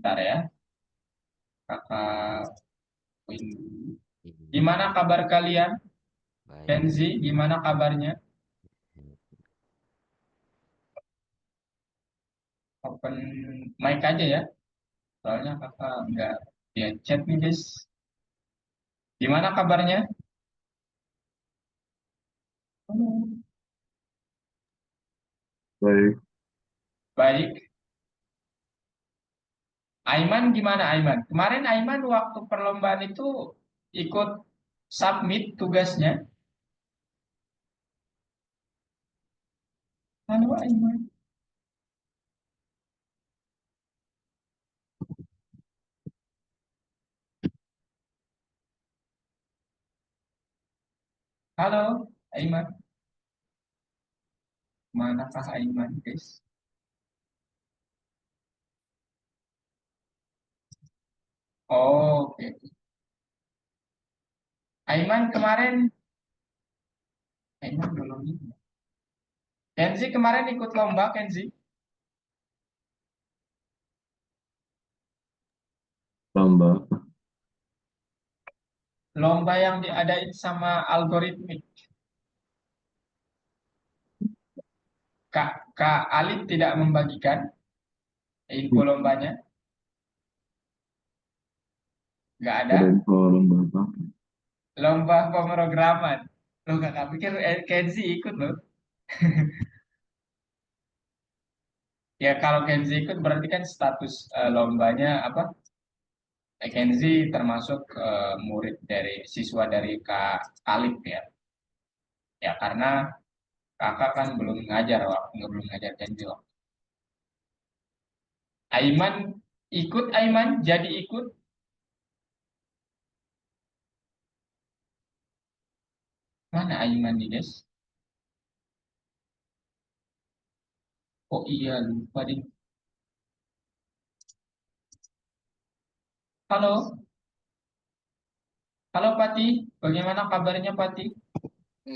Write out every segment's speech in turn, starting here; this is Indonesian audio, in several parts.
Bentar ya, kakak win dulu. Ini Gimana kabar kalian? baik. Kenzi, gimana kabarnya? Open mic aja ya, soalnya kakak nggak dia chat nih guys. Gimana kabarnya? Baik, Baik. Aiman gimana Aiman? Kemarin Aiman waktu perlombaan itu ikut submit tugasnya. Halo Aiman. Halo Aiman. Manakah Aiman guys? Oh, oke. Aiman kemarin, Aiman belum ini. Kenzi kemarin ikut lomba Kenzi. lomba Lomba yang diadain sama algoritmik. Kak Alif tidak membagikan info lombanya. Nggak ada. ada info lomba apa? Lomba pemrograman. Loh kakak pikir Kenzi ikut loh. Ya kalau Kenzi ikut berarti kan status lombanya apa? Kenzi termasuk murid dari siswa dari Kak Alif ya. Ya karena kakak kan belum ngajar waktu belum ngajar Kenzi waktu. Aiman ikut Aiman jadi ikut. Mana Aiman nih guys? Oh iya lupa deh. Halo, halo Pati. Bagaimana kabarnya Pati?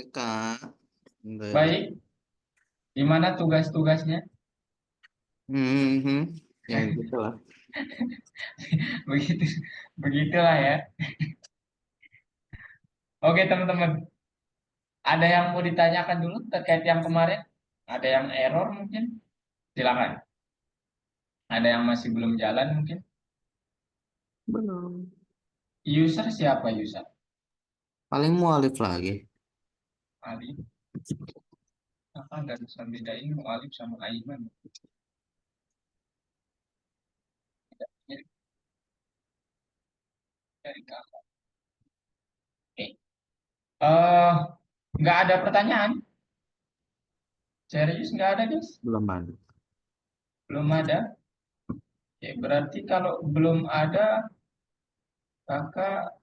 Kak, baik. Baik. Gimana tugas-tugasnya? Mhm. Ya gitu lah. Begitu, begitulah ya. Oke teman-teman, ada yang mau ditanyakan dulu terkait yang kemarin? Ada yang error mungkin? Silakan. Ada yang masih belum jalan mungkin? Belum. User siapa user? Paling mualif lagi. Ali. Kakak nggak bisa bedain Mualif sama Aiman. Mirip dari kakak. Oke. Eh, nggak ada pertanyaan? Serius nggak ada guys? Belum ada. Belum ada? Oke, berarti kalau belum ada, kakak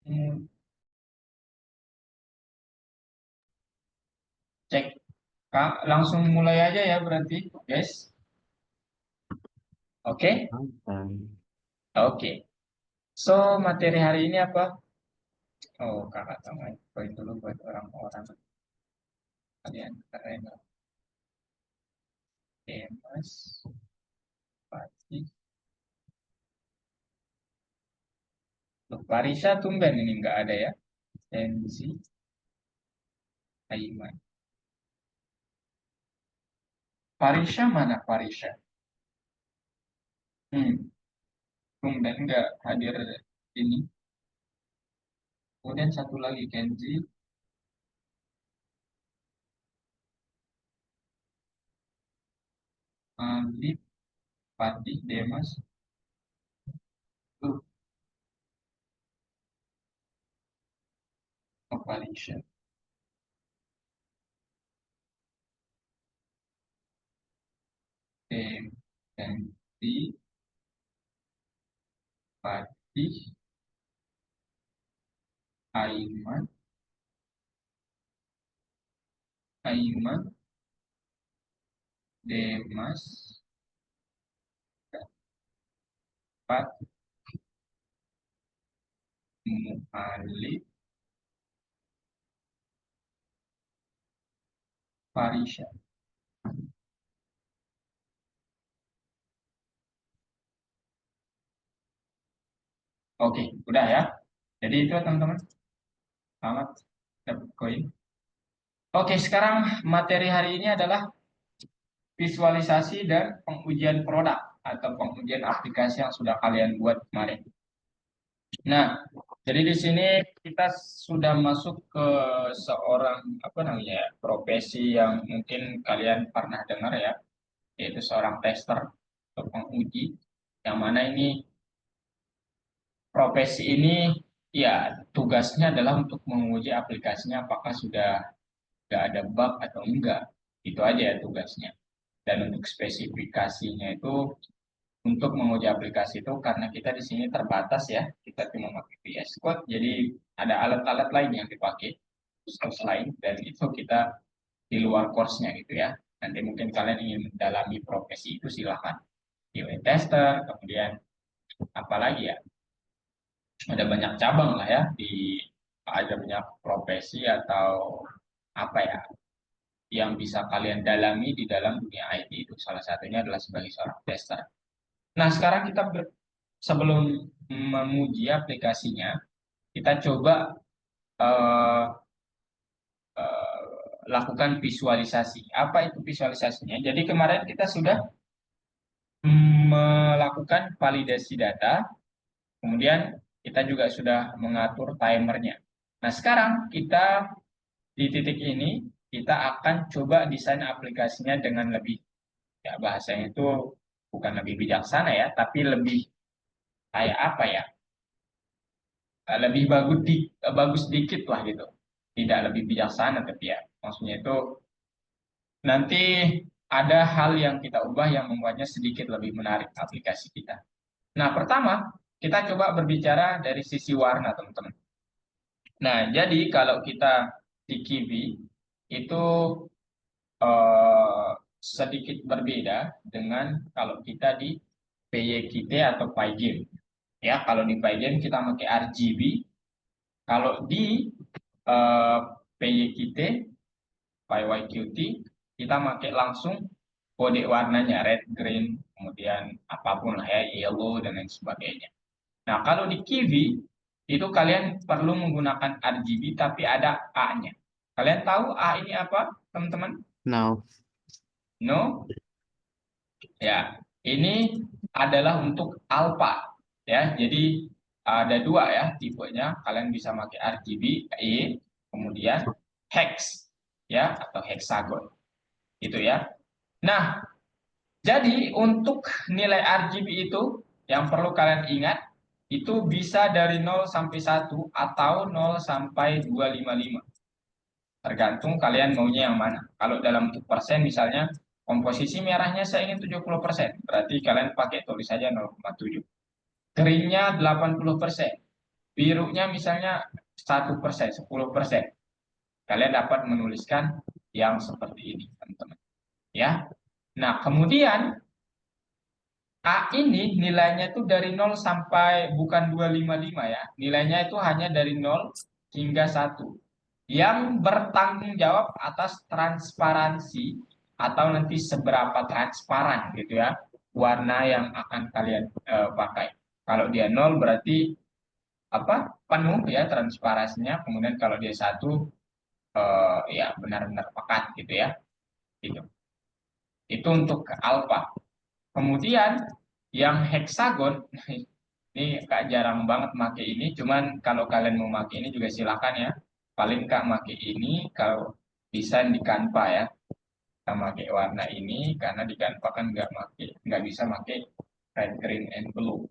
hmm, cek. Kak, langsung mulai aja ya berarti, guys. Oke? Santai. Oke. So, materi hari ini apa? Oh, kakak tambahin poin dulu buat orang-orang. Kalian keren lah. Oke, Mas. Pasti. Loh, Parisa tumben ini nggak ada ya. Sensi, Aiman. Parisha mana Parisha? Hmm, tumben nggak hadir ini. Kemudian satu lagi Kenzi, Alif, Fatih, Demas. Tuh, oh, Parisha. Kenzi, Fatih, Aiman, Aiman, Demas, Fat, Mu'alif, Parisha. Oke, udah ya. Jadi itu teman-teman. Selamat dapat koin. Oke, sekarang materi hari ini adalah visualisasi dan pengujian produk atau pengujian aplikasi yang sudah kalian buat kemarin. Nah, jadi di sini kita sudah masuk ke seorang apa namanya ya, profesi yang mungkin kalian pernah dengar ya, yaitu seorang tester atau penguji. Yang mana ini profesi ini ya tugasnya adalah untuk menguji aplikasinya apakah sudah nggak ada bug atau enggak. Itu aja ya tugasnya. Dan untuk spesifikasinya itu untuk menguji aplikasi itu karena kita di sini terbatas ya, kita cuma pakai VS Code, jadi ada alat-alat lain yang dipakai, tools lain, dan itu kita di luar course-nya gitu ya. Nanti mungkin kalian ingin mendalami profesi itu silahkan. QA tester, kemudian apalagi ya, ada banyak cabang lah ya, ada banyak profesi atau apa ya, yang bisa kalian dalami di dalam dunia IT itu. Salah satunya adalah sebagai seorang tester. Nah, sekarang kita sebelum menguji aplikasinya, kita coba eh, eh, lakukan visualisasi. Apa itu visualisasinya? Jadi kemarin kita sudah melakukan validasi data, kemudian kita juga sudah mengatur timernya. Nah, sekarang kita di titik ini, kita akan coba desain aplikasinya dengan lebih, ya bahasanya itu bukan lebih bijaksana ya, tapi lebih kayak apa ya? Lebih bagus dikit lah gitu. Tidak lebih bijaksana tapi ya. Maksudnya itu nanti ada hal yang kita ubah yang membuatnya sedikit lebih menarik aplikasi kita. Nah, pertama kita coba berbicara dari sisi warna, teman-teman. Nah, jadi kalau kita di Kiwi itu eh, sedikit berbeda dengan kalau kita di PYQT atau Pygame. Ya, kalau di Pygame kita pakai RGB, kalau di PYQT, PYQT, kita pakai langsung kode warnanya red, green, kemudian apapun lah ya, yellow dan lain sebagainya. Nah, kalau di Kiwi itu kalian perlu menggunakan RGB tapi ada A-nya. Kalian tahu A ini apa, teman-teman? No. No? Ya, ini adalah untuk alpha ya. Jadi ada dua ya tipenya. Kalian bisa pakai RGB E, kemudian hex ya atau hexagon. Itu ya. Nah, jadi untuk nilai RGB itu yang perlu kalian ingat itu bisa dari 0 sampai 1 atau 0 sampai 255. Tergantung kalian maunya yang mana. Kalau dalam bentuk persen misalnya komposisi merahnya saya ingin 70%, berarti kalian pakai tulis saja 0,7. Keringnya 80%, birunya misalnya 1%, 10%. Kalian dapat menuliskan yang seperti ini, teman-teman. Ya. Nah, kemudian A ini nilainya itu dari 0 sampai bukan 255 ya. Nilainya itu hanya dari 0 hingga 1. Yang bertanggung jawab atas transparansi atau nanti seberapa transparan gitu ya warna yang akan kalian pakai. Kalau dia 0 berarti apa? Penuh ya transparansinya. Kemudian kalau dia 1 ya benar-benar pekat gitu ya. Gitu. Itu untuk alpha. Kemudian yang heksagon, ini Kak jarang banget make ini, cuman kalau kalian mau make ini juga silakan ya. Paling Kak make ini kalau desain di Canva ya. Kita make warna ini karena di Canva kan nggak bisa make red, green, and blue.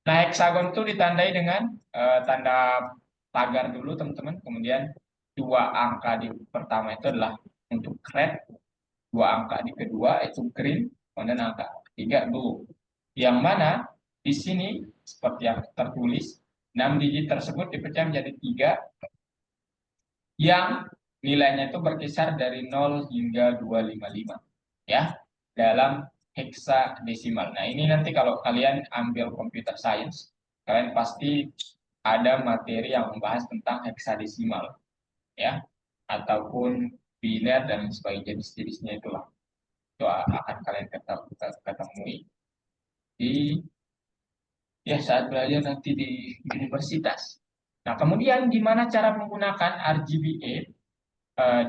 Nah, heksagon itu ditandai dengan tanda tagar dulu teman-teman. Kemudian dua angka di pertama itu adalah untuk red, dua angka di kedua itu green, kemudian angka tiga blue. Yang mana di sini seperti yang tertulis 6 digit tersebut dipecah menjadi 3 yang nilainya itu berkisar dari 0 hingga 255 ya dalam heksadesimal. Nah, ini nanti kalau kalian ambil computer science, kalian pasti ada materi yang membahas tentang heksadesimal ya ataupun biner dan sebagainya jenis-jenisnya itulah. Itu akan kalian ketemui di ya saat belajar nanti di universitas. Nah, kemudian gimana cara menggunakan RGBA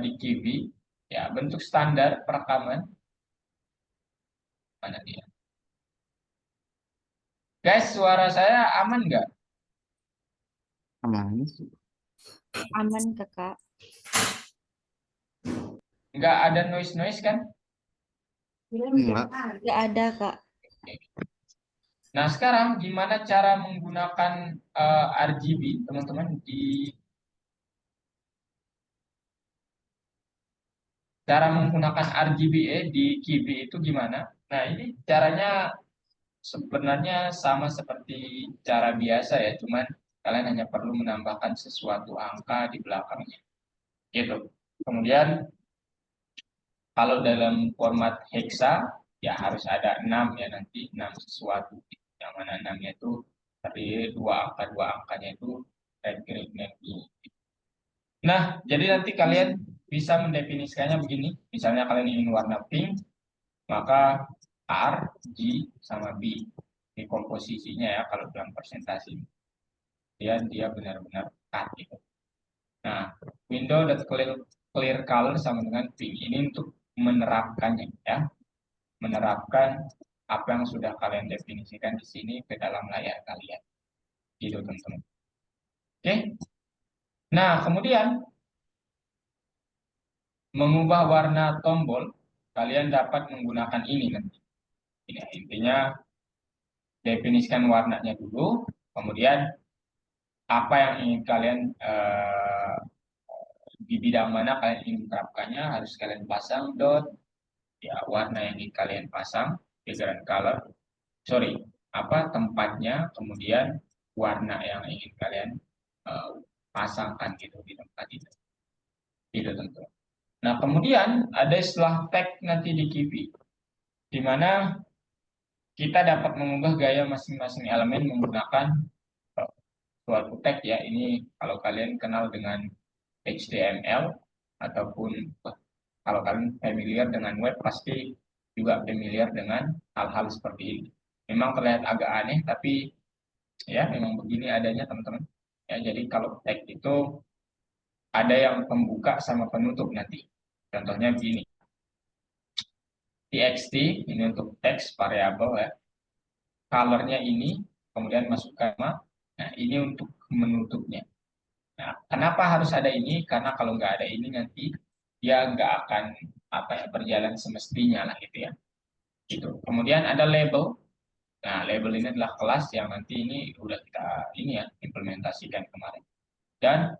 di QB? Ya, bentuk standar perekaman. Mana dia? Guys, suara saya aman nggak? Aman. Aman, Kakak. Nggak ada noise-noise kan? Enggak. Nggak ada, Kak. Nah, sekarang gimana cara menggunakan RGB, teman-teman? Cara menggunakan RGBA di QB itu gimana? Nah, ini caranya sebenarnya sama seperti cara biasa ya, cuman kalian hanya perlu menambahkan sesuatu angka di belakangnya. Gitu. Kemudian kalau dalam format hexa ya harus ada 6 ya, nanti 6 sesuatu. Yang mana 6-nya itu terdiri dua angkanya itu red, green, dan blue. Nah, jadi nanti kalian bisa mendefinisikannya begini. Misalnya kalian ingin warna pink, maka R, G, sama B. Ini komposisinya ya kalau dalam presentasi. Dia benar-benar cut gitu. Nah, clear color sama dengan pink. Ini untuk menerapkannya ya. Menerapkan apa yang sudah kalian definisikan di sini ke dalam layar kalian. Gitu teman-teman. Oke. Nah, kemudian mengubah warna tombol, kalian dapat menggunakan ini nanti. Ini intinya definisikan warnanya dulu, kemudian apa yang ingin kalian di bidang mana kalian ingin menerapkannya harus kalian pasang dot ya warna yang ingin kalian pasang background color sorry apa tempatnya kemudian warna yang ingin kalian eh, pasangkan gitu di tempat itu tentu. Nah kemudian ada istilah tag nanti di Kiwi di mana kita dapat mengubah gaya masing-masing elemen menggunakan suatu tag ya. Ini kalau kalian kenal dengan HTML ataupun kalau kalian familiar dengan web pasti juga familiar dengan hal-hal seperti ini. Memang terlihat agak aneh tapi ya memang begini adanya teman-teman. Ya, jadi kalau tag itu ada yang pembuka sama penutup nanti. Contohnya begini. TXT ini untuk teks variabel ya. Colornya ini kemudian masukkan nama. Nah, ini untuk menutupnya. Nah, kenapa harus ada ini? Karena kalau nggak ada ini nanti dia nggak akan apa ya berjalan semestinya lah gitu ya. Gitu. Kemudian ada label. Nah, label ini adalah kelas yang nanti ini udah kita ini ya implementasikan kemarin. Dan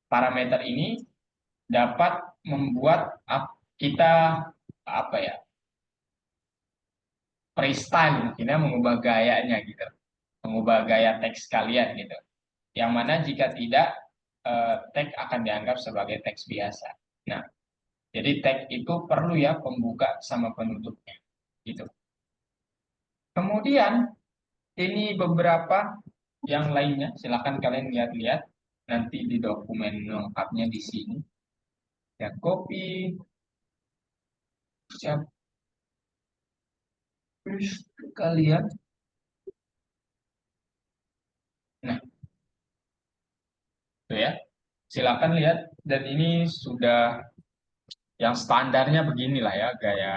parameter ini dapat membuat kita apa ya freestyle mungkin ya mengubah gayanya gitu, mengubah gaya teks kalian gitu. Yang mana jika tidak tag akan dianggap sebagai teks biasa. Nah, jadi tag itu perlu ya pembuka sama penutupnya gitu. Kemudian ini beberapa yang lainnya, silakan kalian lihat-lihat nanti di dokumen lengkapnya di sini. Ya, copy, siap, kalian. Nah, itu ya. Silakan lihat dan ini sudah yang standarnya beginilah ya, gaya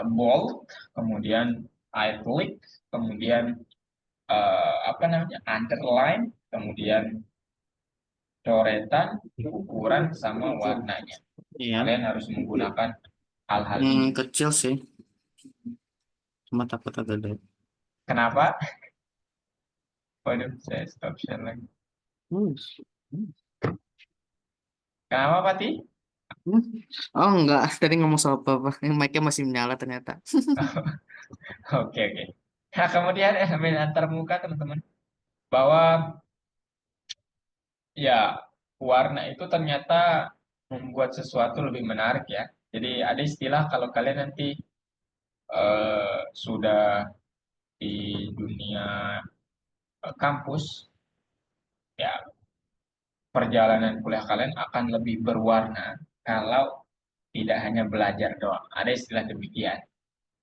bold, kemudian italic, kemudian apa namanya underline, kemudian coretan, ukuran sama warnanya. Iya. Kalian harus menggunakan hal-hal ini. Kecil sih. Cuma takut agak gede. Kenapa? Waduh, saya stop share lagi. Kenapa, Pati? Oh enggak, tadi ngomong soal apa? Yang mic-nya masih menyala ternyata. Oke, oke. Nah, kemudian elemen antarmuka, teman-teman. Bahwa ya warna itu ternyata membuat sesuatu lebih menarik ya. Jadi ada istilah kalau kalian nanti sudah di dunia kampus, ya perjalanan kuliah kalian akan lebih berwarna kalau tidak hanya belajar doang. Ada istilah demikian.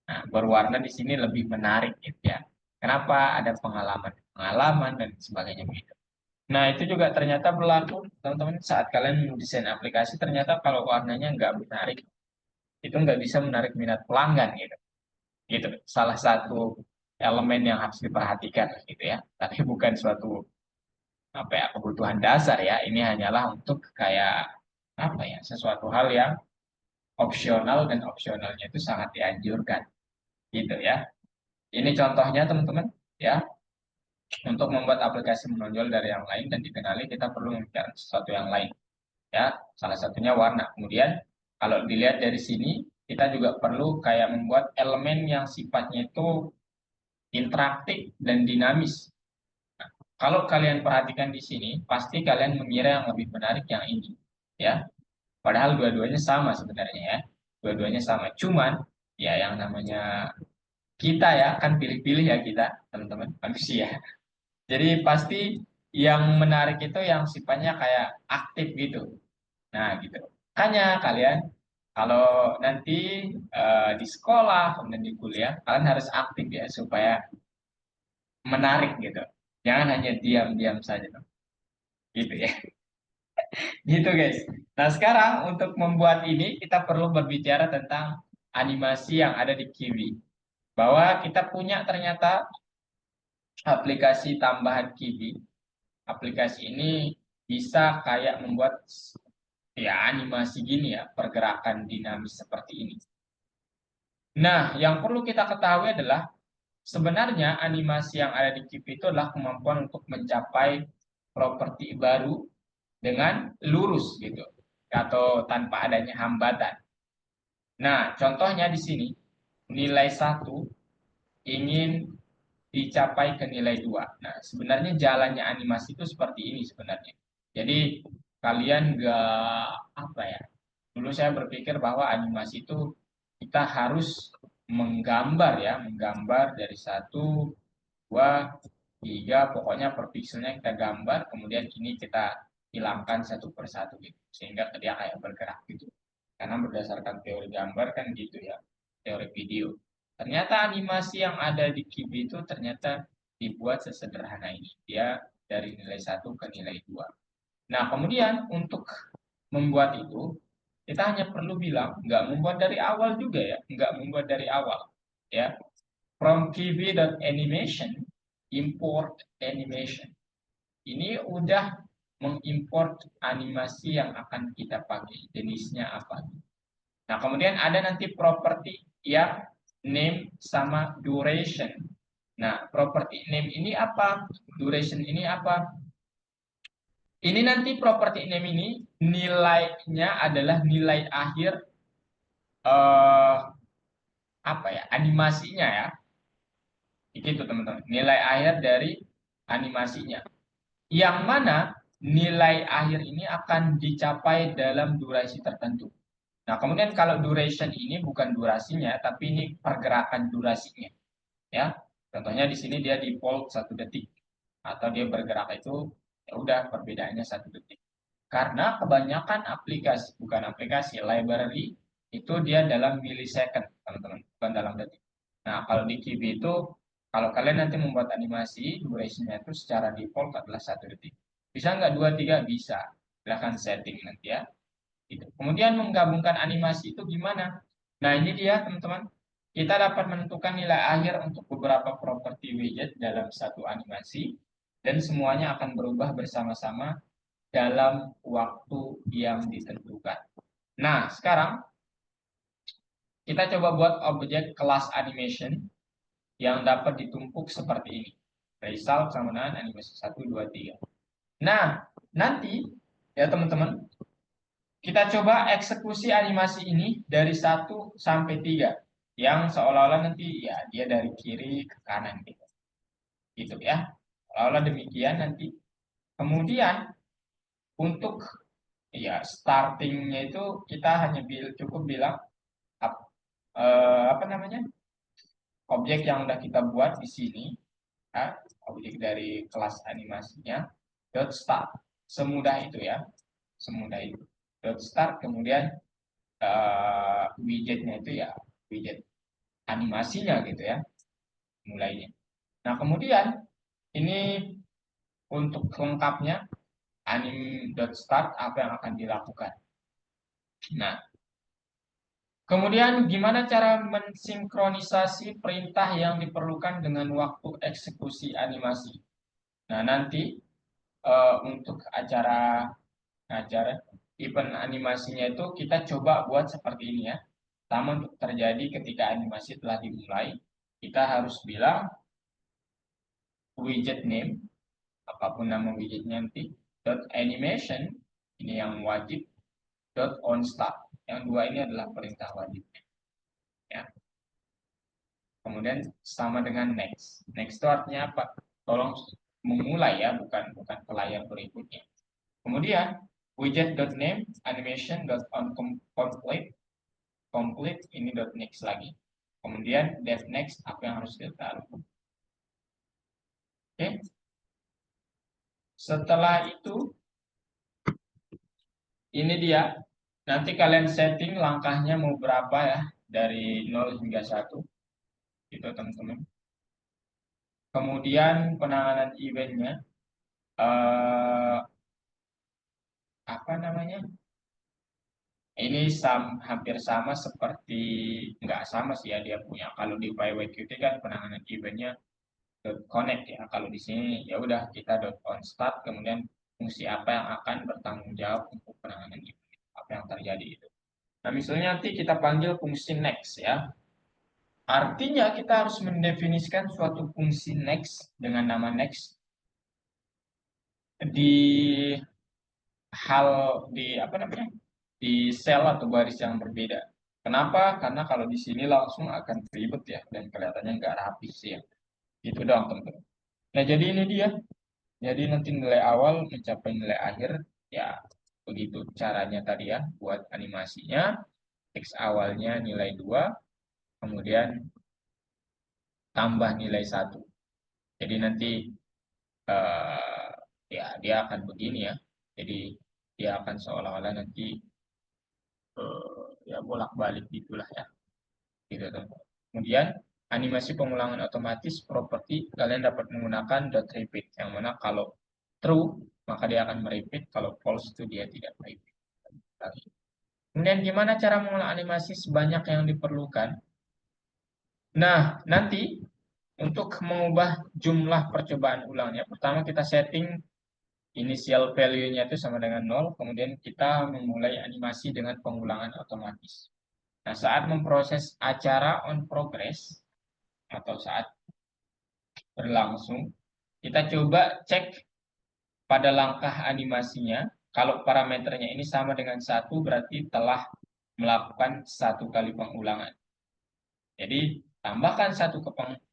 Nah, berwarna di sini lebih menarik gitu ya. Kenapa? Ada pengalaman dan sebagainya begitu. Nah, itu juga ternyata berlaku, teman-teman, saat kalian mendesain aplikasi, ternyata kalau warnanya nggak menarik, itu nggak bisa menarik minat pelanggan gitu. Gitu. Salah satu elemen yang harus diperhatikan gitu ya. Tapi bukan suatu apa ya kebutuhan dasar ya. Ini hanyalah untuk kayak apa ya sesuatu hal yang opsional dan opsionalnya itu sangat dianjurkan gitu ya. Ini contohnya teman-teman ya. Untuk membuat aplikasi menonjol dari yang lain dan dikenali kita perlu memikirkan sesuatu yang lain ya. Salah satunya warna. Kemudian kalau dilihat dari sini kita juga perlu kayak membuat elemen yang sifatnya itu interaktif dan dinamis. Kalau kalian perhatikan di sini, pasti kalian mengira yang lebih menarik yang ini, ya. Padahal dua-duanya sama sebenarnya ya. Dua-duanya sama. Cuman ya yang namanya kita ya kan pilih-pilih ya kita, teman-teman, manusia. Jadi pasti yang menarik itu yang sifatnya kayak aktif gitu. Nah, gitu. Makanya kalian kalau nanti di sekolah, kemudian di kuliah, kalian harus aktif ya supaya menarik gitu. Jangan hanya diam-diam saja. Gitu ya. Gitu guys. Nah sekarang untuk membuat ini kita perlu berbicara tentang animasi yang ada di Kiwi. Bahwa kita punya ternyata aplikasi tambahan Kiwi. Aplikasi ini bisa kayak membuat ya animasi gini ya, pergerakan dinamis seperti ini. Nah, yang perlu kita ketahui adalah sebenarnya animasi yang ada di Kiwi itu adalah kemampuan untuk mencapai properti baru dengan lurus gitu atau tanpa adanya hambatan. Nah, contohnya di sini nilai 1 ingin dicapai ke nilai 2. Nah, sebenarnya jalannya animasi itu seperti ini sebenarnya. Jadi kalian nggak apa ya? Dulu saya berpikir bahwa animasi itu kita harus menggambar ya, menggambar dari 1, 2, 3, pokoknya per pikselnya kita gambar, kemudian kini kita hilangkan satu persatu gitu, sehingga dia kayak bergerak gitu. Karena berdasarkan teori gambar kan gitu ya, teori video. Ternyata animasi yang ada di Kibi itu ternyata dibuat sesederhana ini. Dia dari nilai 1 ke nilai 2. Nah, kemudian untuk membuat itu, kita hanya perlu bilang, nggak membuat dari awal juga ya, nggak membuat dari awal. Ya, from kiwi.animation, import animation. Ini udah mengimport animasi yang akan kita pakai, jenisnya apa. Nah, kemudian ada nanti properti yang name sama duration. Nah, properti name ini apa? Duration ini apa? Ini nanti properti name ini nilainya adalah nilai akhir apa ya? Animasinya ya. Itu teman-teman. Nilai akhir dari animasinya. Yang mana nilai akhir ini akan dicapai dalam durasi tertentu. Nah, kemudian kalau duration ini bukan durasinya, tapi ini pergerakan durasinya. Ya, contohnya di sini dia default 1 detik atau dia bergerak itu ya udah perbedaannya 1 detik. Karena kebanyakan aplikasi, bukan aplikasi, library itu dia dalam millisecond, teman-teman, bukan dalam detik. Nah, kalau di Kiwi itu, kalau kalian nanti membuat animasi, durasinya itu secara default adalah 1 detik. Bisa nggak 2, 3? Bisa. Silahkan setting nanti ya. Gitu. Kemudian menggabungkan animasi itu gimana? Nah, ini dia teman-teman. Kita dapat menentukan nilai akhir untuk beberapa properti widget dalam satu animasi dan semuanya akan berubah bersama-sama dalam waktu yang ditentukan. Nah, sekarang kita coba buat objek kelas animation yang dapat ditumpuk seperti ini. Result sama dengan animasi 1, 2, 3. Nah, nanti ya teman-teman, kita coba eksekusi animasi ini dari 1 sampai 3. Yang seolah-olah nanti ya dia dari kiri ke kanan gitu. Gitu ya. Seolah-olah demikian nanti. Kemudian untuk ya startingnya itu kita hanya cukup bilang apa namanya? Objek yang udah kita buat di sini ya, objek dari kelas animasinya dot start. Semudah itu ya. Semudah itu. Dot start kemudian widgetnya itu ya widget animasinya gitu ya mulainya. Nah, kemudian ini untuk lengkapnya anim.start apa yang akan dilakukan. Nah, kemudian gimana cara mensinkronisasi perintah yang diperlukan dengan waktu eksekusi animasi. Nah, nanti untuk acara event animasinya itu kita coba buat seperti ini ya. Pertama, untuk terjadi ketika animasi telah dimulai, kita harus bilang widget name, apapun nama widgetnya nanti, dot animation, ini yang wajib, dot on start. Yang dua ini adalah perintah wajib. Ya. Kemudian sama dengan next. Next itu artinya apa? Tolong memulai ya, bukan ke layar berikutnya. Kemudian widget.name animation.onComplete complete ini dot next lagi. Kemudian def next apa yang harus kita taruh. Oke. Setelah itu ini dia. Nanti kalian setting langkahnya mau berapa ya dari 0 hingga 1. Gitu teman-teman. Kemudian penanganan eventnya apa namanya? Ini hampir sama seperti nggak sama sih ya dia punya. Kalau di PyWQT kan penanganan eventnya .connect ya. Kalau di sini ya udah kita .onStart kemudian fungsi apa yang akan bertanggung jawab untuk penanganan event. Apa yang terjadi itu. Nah, misalnya nanti kita panggil fungsi next ya. Artinya kita harus mendefinisikan suatu fungsi next dengan nama next di di sel atau baris yang berbeda. Kenapa? Karena kalau di sini langsung akan ribet ya dan kelihatannya nggak rapi sih ya. Itu doang teman-teman. Nah, jadi ini dia. Jadi nanti nilai awal mencapai nilai akhir ya begitu caranya tadi ya buat animasinya. X awalnya nilai 2, kemudian tambah nilai 1. Jadi nanti eh, ya dia akan begini ya. Jadi dia akan seolah-olah nanti ya bolak-balik gitulah ya. Gitu teman-teman. Kemudian animasi pengulangan otomatis properti kalian dapat menggunakan dot repeat yang mana kalau true maka dia akan merepeat, kalau false itu dia tidak merepeat. Kemudian gimana cara mengulang animasi sebanyak yang diperlukan? Nah, nanti untuk mengubah jumlah percobaan ulangnya, pertama kita setting initial value-nya itu sama dengan 0, kemudian kita memulai animasi dengan pengulangan otomatis. Nah, saat memproses acara on progress, atau saat berlangsung, kita coba cek pada langkah animasinya, kalau parameternya ini sama dengan 1, berarti telah melakukan 1 kali pengulangan. Jadi, tambahkan 1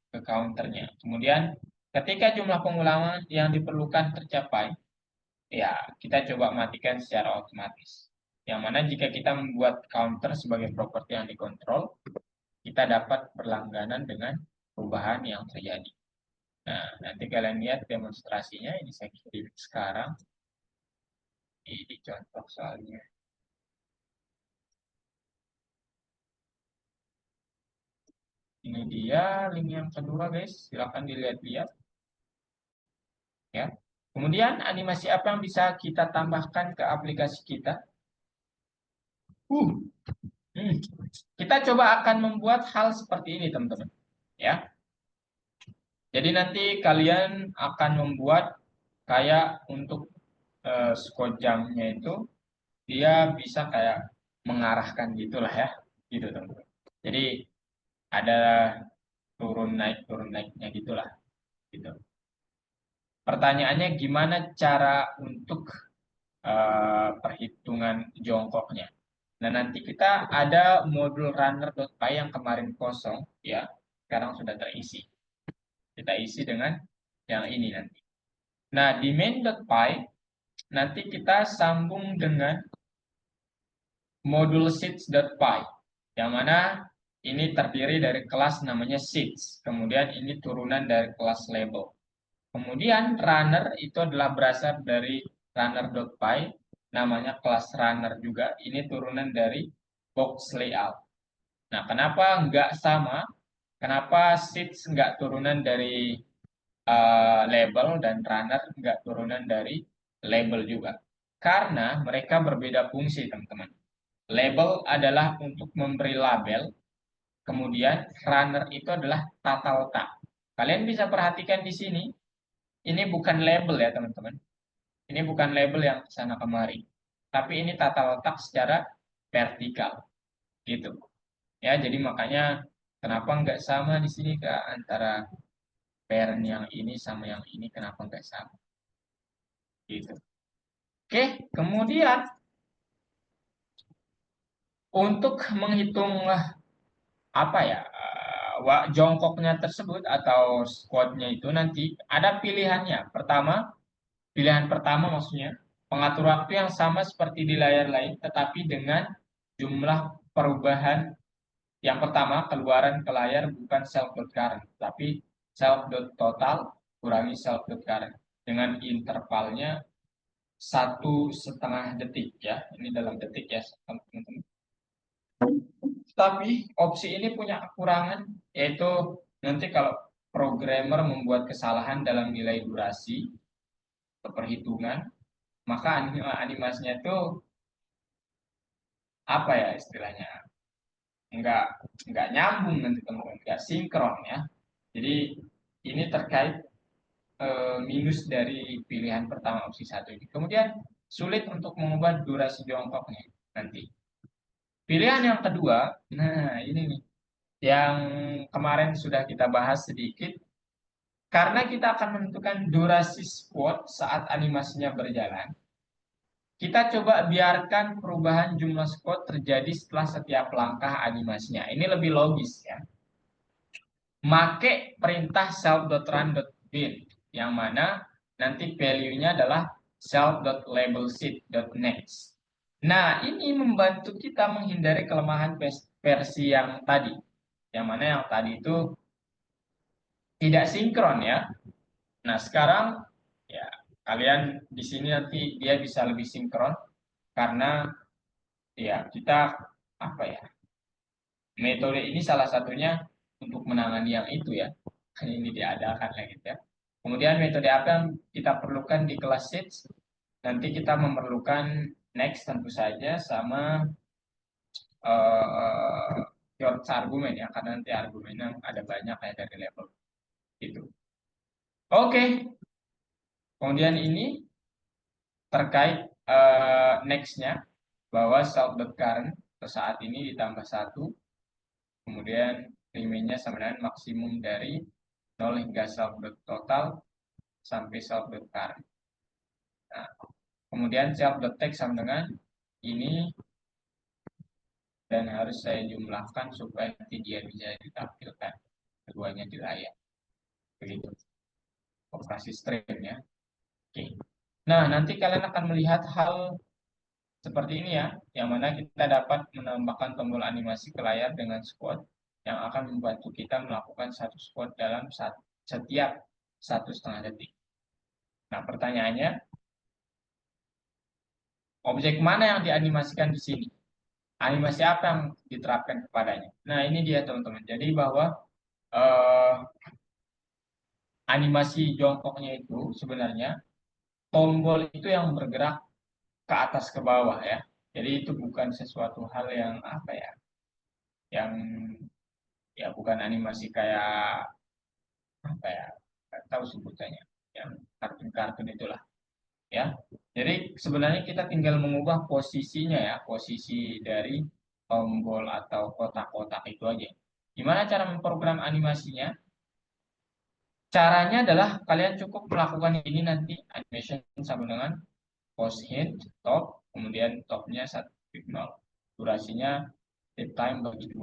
ke counternya. Kemudian, ketika jumlah pengulangan yang diperlukan tercapai, ya kita coba matikan secara otomatis. Yang mana jika kita membuat counter sebagai properti yang dikontrol, kita dapat berlangganan dengan perubahan yang terjadi. Nah, nanti kalian lihat demonstrasinya, ini saya kirim sekarang. Ini contoh soalnya. Ini dia link yang kedua guys, silahkan dilihat-lihat. Ya. Kemudian animasi apa yang bisa kita tambahkan ke aplikasi kita? Kita coba akan membuat hal seperti ini teman-teman. Ya. Jadi nanti kalian akan membuat kayak untuk skojamnya itu dia bisa kayak mengarahkan gitulah ya, gitu teman-teman. Jadi ada turun naiknya gitulah, gitu. Pertanyaannya gimana cara untuk perhitungan jongkoknya. Nah, nanti kita ada modul runner.py yang kemarin kosong ya, sekarang sudah terisi. Kita isi dengan yang ini nanti. Nah, di main.py nanti kita sambung dengan modul sheets.py yang mana ini terdiri dari kelas namanya sheets. Kemudian ini turunan dari kelas label. Kemudian runner itu adalah berasal dari runner.py, namanya kelas runner juga. Ini turunan dari box layout. Nah, kenapa nggak sama? Kenapa sheets nggak turunan dari label dan runner nggak turunan dari label juga. Karena mereka berbeda fungsi, teman-teman. Label adalah untuk memberi label, kemudian runner itu adalah tata letak. Kalian bisa perhatikan di sini, ini bukan label ya, teman-teman. Ini bukan label yang sana kemari. Tapi ini tata letak secara vertikal, gitu. Ya, jadi makanya kenapa nggak sama di sini Kak, antara parent yang ini sama yang ini, kenapa nggak sama? Gitu. Oke, kemudian untuk menghitung apa ya jongkoknya tersebut atau squatnya itu nanti ada pilihannya. Pilihan pertama maksudnya pengatur waktu yang sama seperti di layar lain, tetapi dengan jumlah perubahan. Yang pertama, keluaran ke layar bukan self.current, tapi self.total kurangi self.current dengan intervalnya 1,5 detik ya. Ini dalam detik ya, teman-teman. Tapi opsi ini punya kekurangan, yaitu nanti kalau programmer membuat kesalahan dalam nilai durasi atau perhitungan, maka animasinya itu apa ya istilahnya, nggak nggak nyambung nanti teman-teman, nggak sinkron ya. Jadi ini terkait minus dari pilihan pertama opsi satu ini. Kemudian sulit untuk mengubah durasi jongkoknya nanti. Pilihan yang kedua, nah ini nih, yang kemarin sudah kita bahas sedikit, karena kita akan menentukan durasi squat saat animasinya berjalan, kita coba biarkan perubahan jumlah squat terjadi setelah setiap langkah animasinya. Ini lebih logis ya. Make perintah self.run.bin, yang mana nanti value-nya adalah self.labelSheet.next. Nah, ini membantu kita menghindari kelemahan versi yang tadi. Yang mana yang tadi itu tidak sinkron ya. Nah, sekarang ya kalian di sini nanti dia bisa lebih sinkron karena ya kita apa ya? Metode ini salah satunya untuk menangani yang itu ya. Ini diadakan lagi ya. Kemudian metode apa yang kita perlukan di kelas sheets? Nanti kita memerlukan next tentu saja sama your argumen ya, karena nanti argumennya ada banyak ya dari level itu. Oke, kemudian ini terkait next-nya bahwa self.current saat ini ditambah 1, kemudian remain-nya sama dengan maksimum dari 0 hingga self.total sampai self.current. Nah, kemudian self.text sama dengan ini, dan harus saya jumlahkan supaya nanti dia bisa ditampilkan keduanya di layar. Begitu. Operasi stream ya. Oke. Nah, nanti kalian akan melihat hal seperti ini ya, yang mana kita dapat menambahkan tombol animasi ke layar dengan squat yang akan membantu kita melakukan satu squat dalam setiap 1,5 detik. Nah, pertanyaannya, objek mana yang dianimasikan di sini? Animasi apa yang diterapkan kepadanya? Nah, ini dia teman-teman. Jadi bahwa eh, animasi jongkoknya itu sebenarnya tombol itu yang bergerak ke atas ke bawah ya. Jadi itu bukan sesuatu hal yang apa ya, yang ya bukan animasi kayak apa ya, nggak tahu sebutannya, yang kartun-kartun itulah ya. Jadi sebenarnya kita tinggal mengubah posisinya ya, posisi dari tombol atau kotak-kotak itu aja. Gimana cara memprogram animasinya? Caranya adalah kalian cukup melakukan ini nanti animation sama dengan post hit top, kemudian topnya 1,0. Durasinya tip time bagi 2.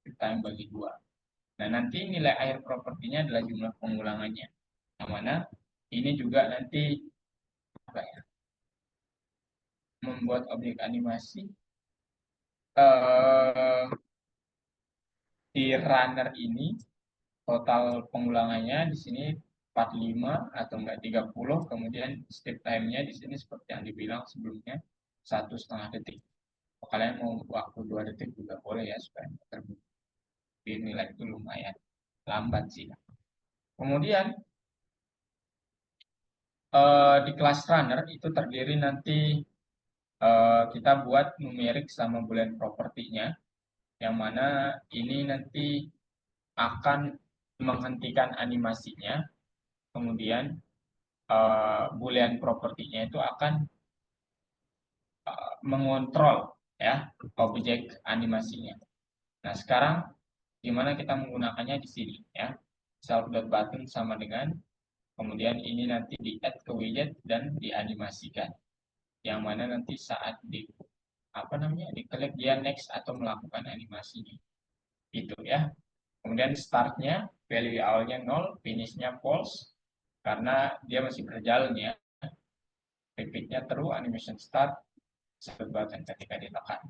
Tip time bagi 2. Nah, nanti nilai akhir propertinya adalah jumlah pengulangannya. Yang mana ini juga nanti apa ya, membuat objek animasi di runner ini total pengulangannya di sini 45 atau enggak 30, kemudian step time-nya di sini seperti yang dibilang sebelumnya 1,5 detik. Kalau kalian mau waktu 2 detik juga boleh ya supaya terbukti nilai itu lumayan lambat sih. Kemudian di kelas runner itu terdiri nanti kita buat numerik sama boolean propertinya, yang mana ini nanti akan menghentikan animasinya, kemudian boolean propertinya itu akan mengontrol ya objek animasinya. Nah, sekarang gimana kita menggunakannya di sini ya. Self.button sama dengan, kemudian ini nanti di add ke widget dan dianimasikan. Yang mana nanti saat diklik dia next atau melakukan animasinya. Itu ya. Kemudian startnya value awalnya 0, finishnya false karena dia masih berjalan ya. Repeatnya true, animation start, self.button ketika ditekan.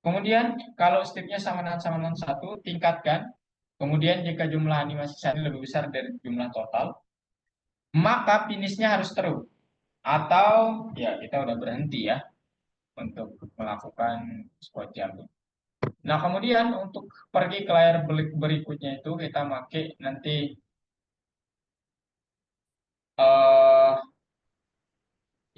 Kemudian kalau stepnya sama dengan 1, tingkatkan. Kemudian jika jumlah animasi satu lebih besar dari jumlah total, maka finishnya harus true. Atau ya kita udah berhenti ya untuk melakukan squat jumping. Nah, kemudian untuk pergi ke layar berikutnya itu kita pakai nanti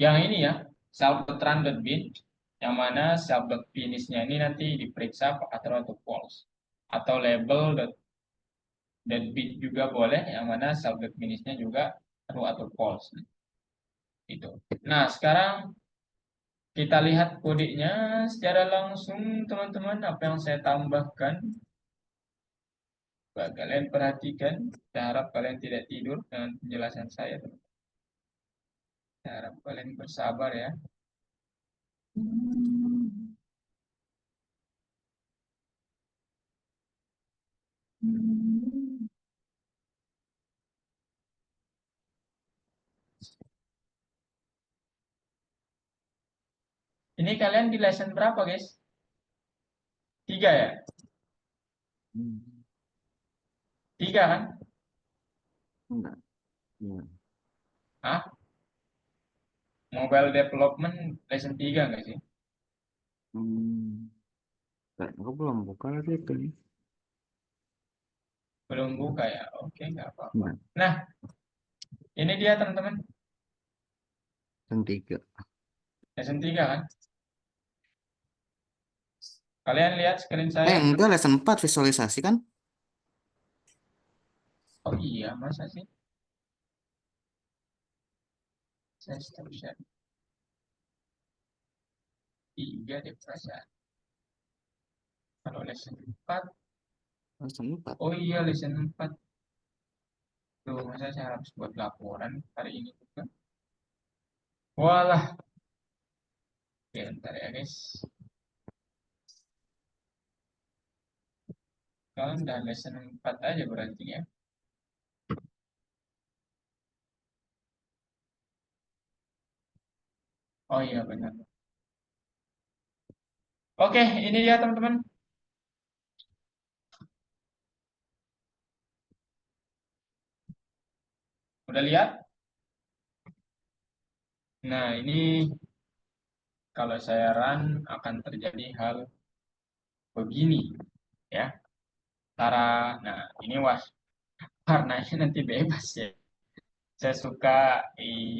yang ini ya, self.run.bin, yang mana self.finishnya ini nanti diperiksa apakah true atau false. Atau label.bin juga boleh, yang mana self.finishnya juga true atau false. Itu. Nah, sekarang kita lihat kodenya secara langsung, teman-teman, apa yang saya tambahkan. Coba kalian perhatikan. Saya harap kalian tidak tidur dengan penjelasan saya. Saya harap kalian bersabar ya. Ini kalian di lesson berapa, guys? 3 ya? 3 kan? Enggak. Ya. Hah? Mobile development lesson 3 nggak sih? Enggak, aku belum buka lagi itu nih. Belum buka ya? Oke, nggak apa-apa. Enggak, Nah, ini dia teman-teman. yang 3. Lesson 3 kan? Kalian lihat screen saya? Enggak, lesson 4 visualisasi kan? Oh iya, masa sih? Saya stop share. 3 deh perasaan. Kalau lesson 4, Lesson 4. oh iya lesson 4. Tuh, masa saya harus buat laporan hari ini juga? Walah. Oke, bentar ya guys. Kalian udah lesson 4 aja berarti ya. Oh iya benar. Oke, ini dia teman-teman. Udah lihat? Nah, ini kalau saya run akan terjadi hal begini ya. Nah ini warnanya nanti bebas ya. Saya suka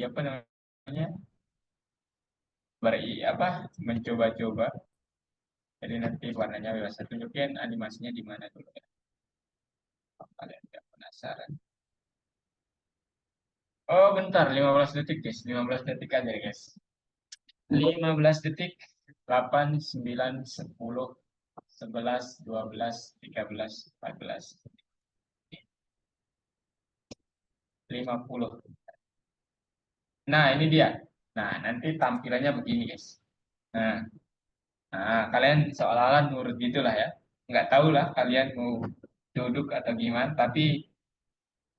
apa namanya? Mencoba-coba. Jadi nanti warnanya bebas. Saya tunjukin animasinya di mana dulu ya. Kalau kalian nggak penasaran. Oh bentar, 15 detik guys. 15 detik aja guys. 15 detik. 8, 9, 10, 11, 12, 13, 14, 50. Nah, ini dia. Nah, nanti tampilannya begini, guys. Nah, kalian seolah-olah nurut gitulah ya. Nggak tahu lah kalian mau duduk atau gimana, tapi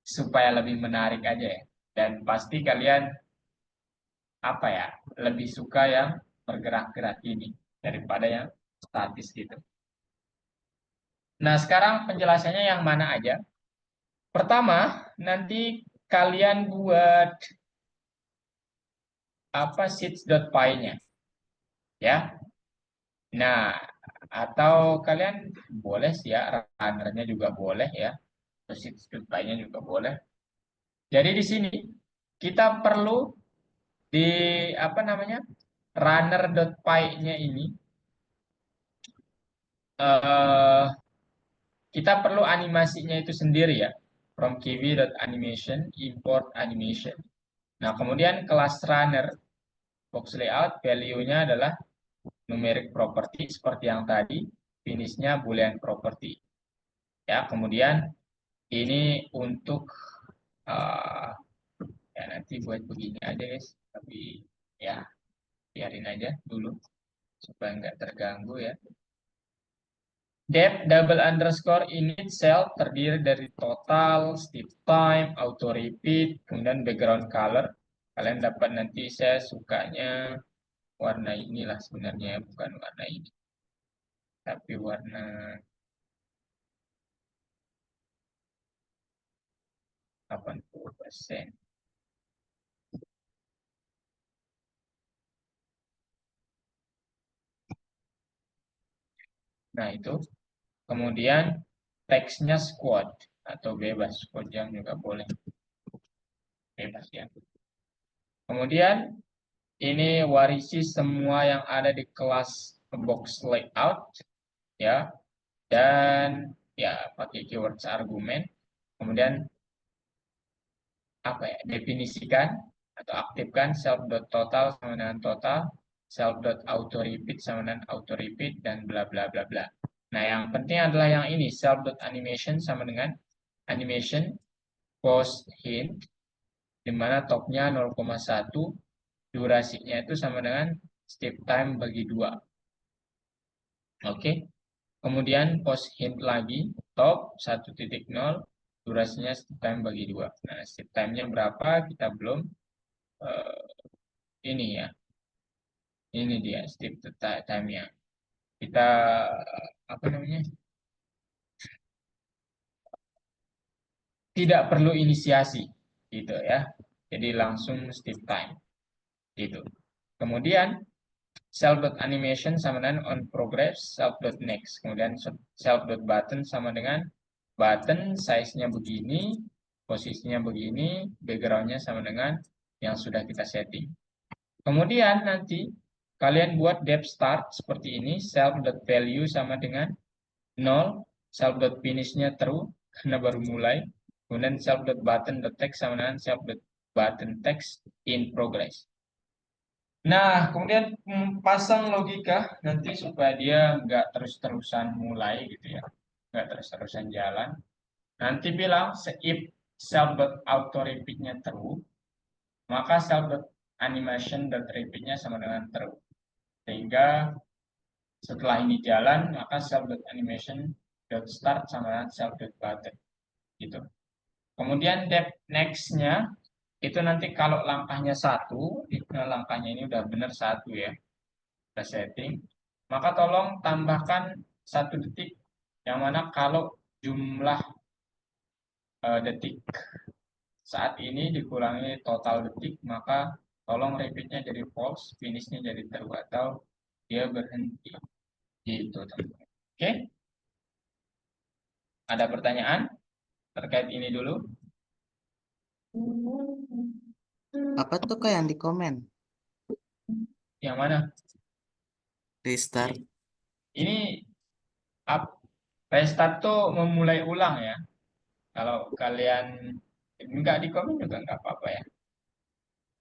supaya lebih menarik aja ya. Dan pasti kalian apa ya, lebih suka yang bergerak-gerak ini daripada yang statis gitu. Nah, sekarang penjelasannya yang mana aja? Pertama, nanti kalian buat apa sheets.py-nya ya. Nah, atau kalian boleh sih ya, runnernya juga boleh ya, sheets.py-nya juga boleh. Jadi di sini kita perlu di apa namanya runner.py-nya ini eh, kita perlu animasinya itu sendiri ya. From kiwi.animation import animation. Nah, kemudian kelas runner box layout value-nya adalah numeric property seperti yang tadi, finishnya boolean property. Ya, kemudian ini untuk eh, ya nanti buat begini aja guys, tapi ya biarin aja dulu supaya nggak terganggu ya. Depth double underscore init cell terdiri dari total, step time, auto repeat, kemudian background color. Kalian dapat nanti saya sukanya warna inilah sebenarnya bukan warna ini, tapi warna 80%. Nah itu. Kemudian teksnya squad atau bebas, squad yang juga boleh bebas ya. Kemudian ini warisi semua yang ada di kelas box layout ya, dan ya pakai keywords argumen. Kemudian apa ya, definisikan atau aktifkan self.total sama dengan total, self.auto-repeat sama dengan auto-repeat, dan bla bla bla bla. Nah yang penting adalah yang ini, self.animation sama dengan animation post hint, di mana topnya 0,1, durasinya itu sama dengan step time bagi 2. Oke. Kemudian post hint lagi, top 1.0, durasinya step time bagi 2. Nah, step time-nya berapa? Kita belum eh, ini ya. Ini dia step time-nya. Kita apa namanya? Tidak perlu inisiasi gitu ya. Jadi langsung step time gitu. Kemudian self.animation sama dengan on progress, self.next. Kemudian self.button sama dengan button size-nya begini, posisinya begini, background-nya sama dengan yang sudah kita setting. Kemudian nanti kalian buat depth start seperti ini, self.value sama dengan 0, self.finish-nya true karena baru mulai. Kemudian self.button.text sama dengan self.button text in progress. Nah, kemudian pasang logika nanti supaya dia nggak terus-terusan mulai gitu ya, nggak terus-terusan jalan. Nanti bilang if self.auto-repeat-nya true, maka self.animation.repeat-nya sama dengan true. Sehingga setelah ini jalan, maka self.animation.start sama dengan self.button gitu. Kemudian depth next-nya itu nanti kalau langkahnya 1, langkahnya ini udah benar 1 ya, kita setting, maka tolong tambahkan 1 detik, yang mana kalau jumlah detik saat ini dikurangi total detik, maka tolong repeatnya jadi false, finishnya jadi true atau dia berhenti gitu teman-teman. Oke, ada pertanyaan terkait ini dulu? Apa tuh kayak yang di komen? Yang mana? Restart. Ini restart tuh memulai ulang ya. Kalau kalian nggak di komen juga nggak apa-apa ya.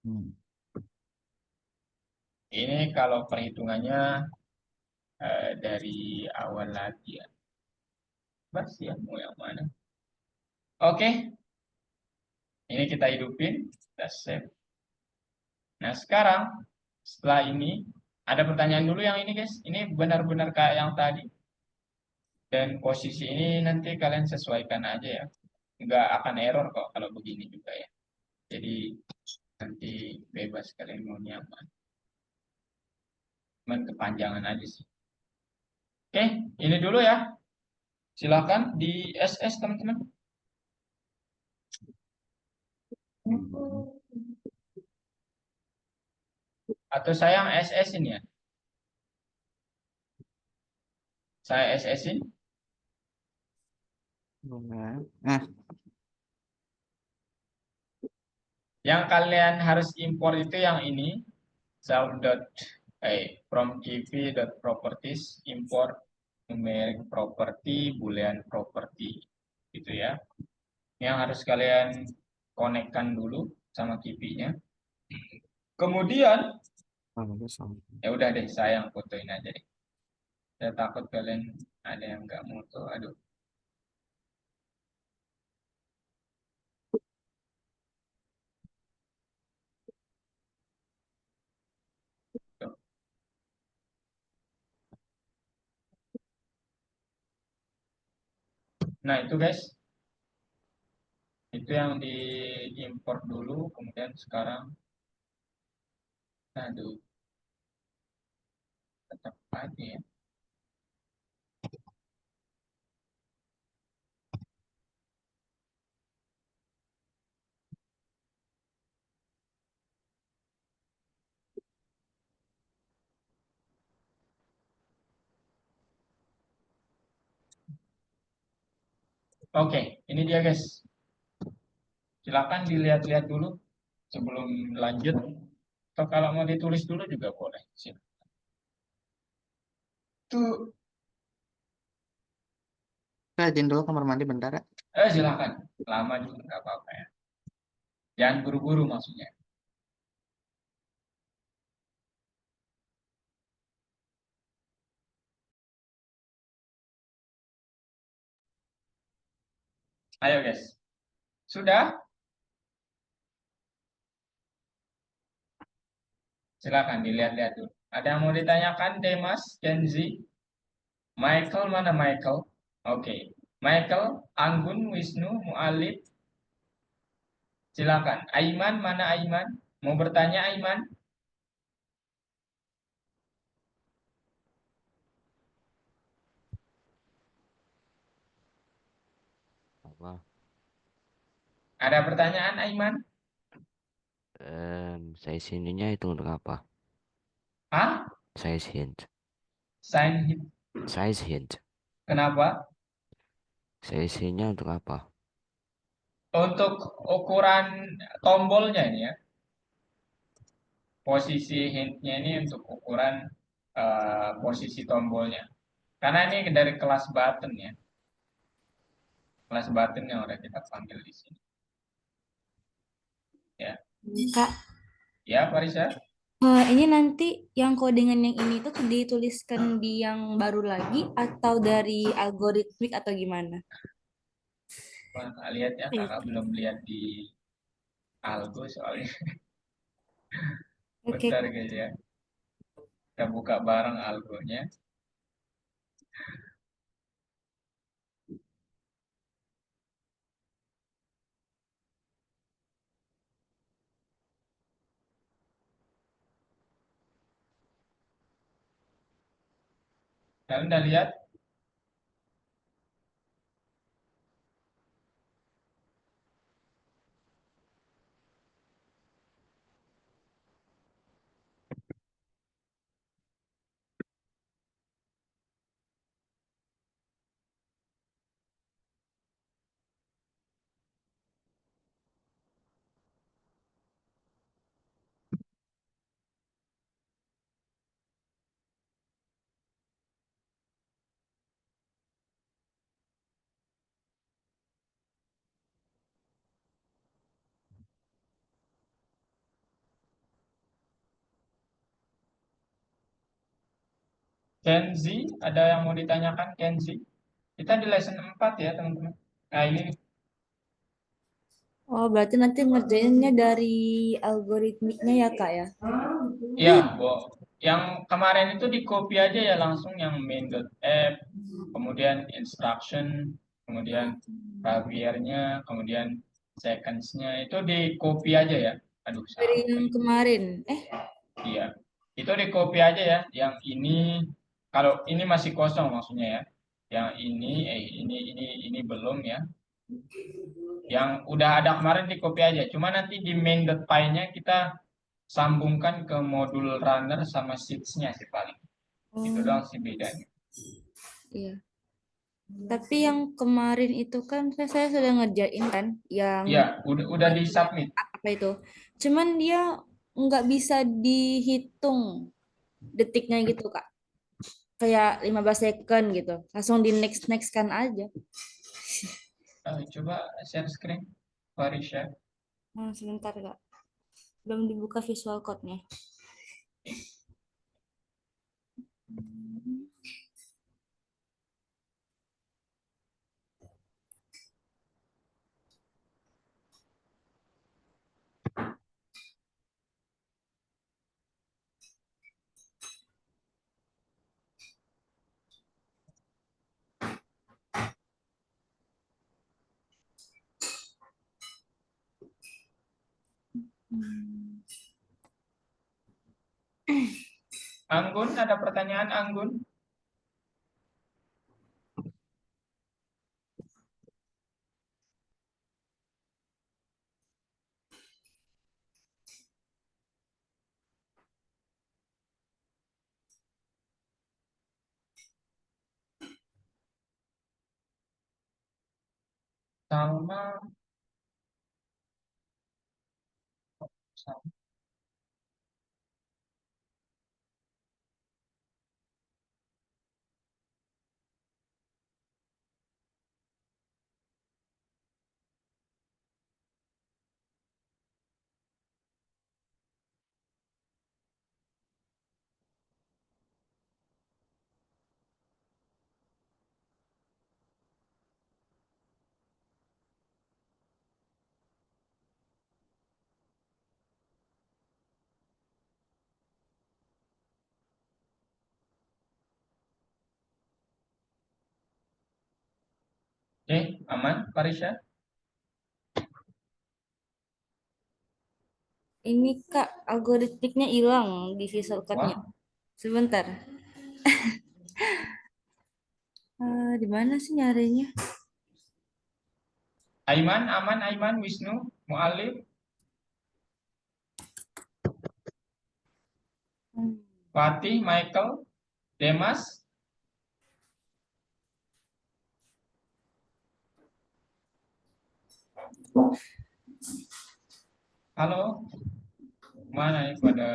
Hmm. Ini kalau perhitungannya dari awal lagi ya. Bas ya, mau yang mana? Oke, ini kita hidupin, kita save. Nah sekarang, setelah ini, ada pertanyaan dulu yang ini guys. Ini benar-benar kayak yang tadi. Dan posisi ini nanti kalian sesuaikan aja ya. Nggak akan error kok kalau begini juga ya. Jadi nanti bebas kalian mau nyaman. Cuman kepanjangan aja sih. Oke, ini dulu ya. Silakan di SS teman-teman. Atau saya yang SS ini ya. Saya SS-in. Nah, Yang kalian harus import itu yang ini, from kv.properties import numeric property, boolean property, gitu ya. Yang harus kalian konekkan dulu sama kv-nya. Kemudian, ya udah deh, saya yang fotoin aja deh. Saya takut kalian ada yang nggak foto, aduh. Tuh. Nah itu guys, itu yang diimport dulu, kemudian sekarang, aduh, tetap aja ya. Oke, ini dia guys. Silakan dilihat-lihat dulu sebelum lanjut. Atau kalau mau ditulis dulu juga boleh. Tuh, Saya izin dulu kamar mandi bentar ya. silakan. Lama juga nggak apa-apa ya. Jangan buru-buru maksudnya. Ayo guys. Sudah? Silakan dilihat-lihat dulu. Ada yang mau ditanyakan, Demas, Kenzi? Michael, mana Michael? Oke. Michael, Anggun, Wisnu, Mualif. Silakan. Aiman, mana Aiman? Mau bertanya Aiman? Apa? Ada pertanyaan Aiman? Size ininya itu untuk apa? Hah? Size hint. Sign hit. Size hint. Kenapa? Size hintnya untuk apa? Untuk ukuran tombolnya ini ya. Posisi hintnya ini untuk ukuran posisi tombolnya. Karena ini dari kelas button ya. Kelas button yang udah kita panggil di sini. Ya, Kak, ya Farisa. ini nanti yang codingan yang ini tuh dituliskan di yang baru lagi atau dari algoritmik atau gimana? Wah, nggak lihat ya, kakak belum lihat di algo soalnya. Oke. Bentar guys ya. Kita buka bareng algonya. Kalian udah lihat? Kenzi, ada yang mau ditanyakan Kenzi? Kita di lesson 4 ya teman-teman. Nah ini Oh, berarti nanti ngerjainnya dari algoritmiknya ya, Kak ya? ya, yang kemarin itu di copy aja ya langsung yang main.app, kemudian instruction, kemudian behaviornya, kemudian sequence-nya itu di copy aja ya. Aduh, Dari salah. yang kemarin. Iya, itu di copy aja ya. Yang ini, kalau ini masih kosong maksudnya ya. Yang ini belum ya. Yang udah ada kemarin di copy aja. Cuma nanti di main.py-nya kita sambungkan ke modul runner sama sheets-nya sih paling. Itu Oh, doang sih bedanya. iya. Tapi yang kemarin itu kan saya sudah ngerjain kan, yang Iya, udah di submit. apa itu. Cuman dia nggak bisa dihitung detiknya gitu Kak. Kayak 15 second gitu. Langsung di next kan aja. Coba share screen, Farisha. Sebentar Kak. Belum dibuka visual code-nya. Anggun, ada pertanyaan Anggun? Salma, Salma. Oke, aman, Farisha? Ini Kak, algoritmiknya hilang di visual code-nya. Wah, Sebentar. Di mana sih nyarinya? Aiman, aman, Aiman, Wisnu, Mu'alif, Hmm. Fatih, Michael, Demas. Halo, mana ya pada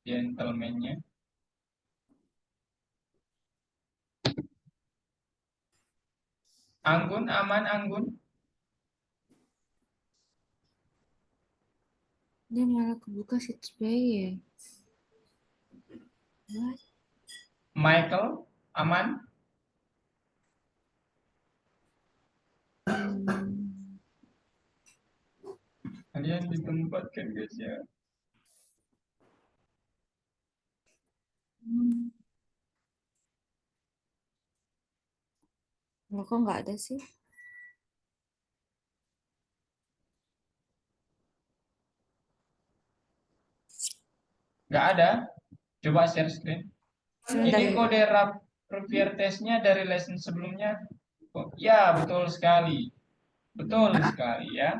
gentleman-nya? Anggun, aman, Anggun. Dia malah kebuka situs ya. What? Michael, aman. Kalian ditempatkan guys ya. Loh, kok nggak ada sih? Nggak ada. Coba share screen. Sebentar Ini ya. kode Rapier testnya dari lesson sebelumnya. Oh, ya, betul sekali. Betul sekali ya.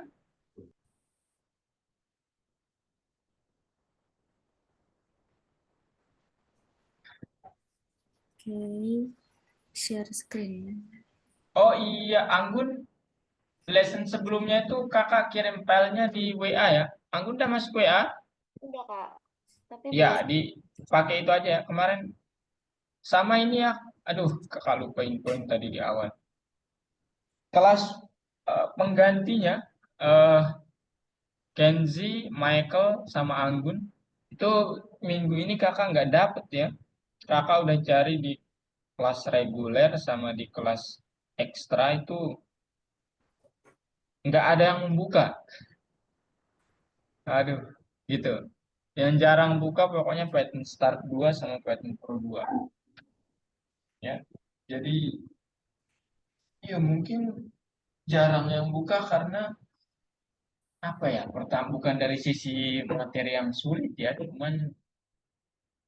Oke, share screen. Oh iya, Anggun, lesson sebelumnya itu kakak kirim filenya di WA ya. Anggun udah masuk WA? Udah Kak, tapi Ya, belum. dipakai itu aja ya. Kemarin sama ini ya. Aduh, kakak lupa infoin tadi di awal. Kelas penggantinya eh Kenzi, Michael, sama Anggun itu minggu ini kakak nggak dapet ya. Kakak udah cari di kelas reguler sama di kelas ekstra itu nggak ada yang membuka. Aduh, gitu. Yang jarang buka pokoknya Python Start 2 sama Python Pro 2 ya. Jadi ya mungkin jarang yang buka karena apa ya? Pertama bukan dari sisi materi yang sulit ya, cuman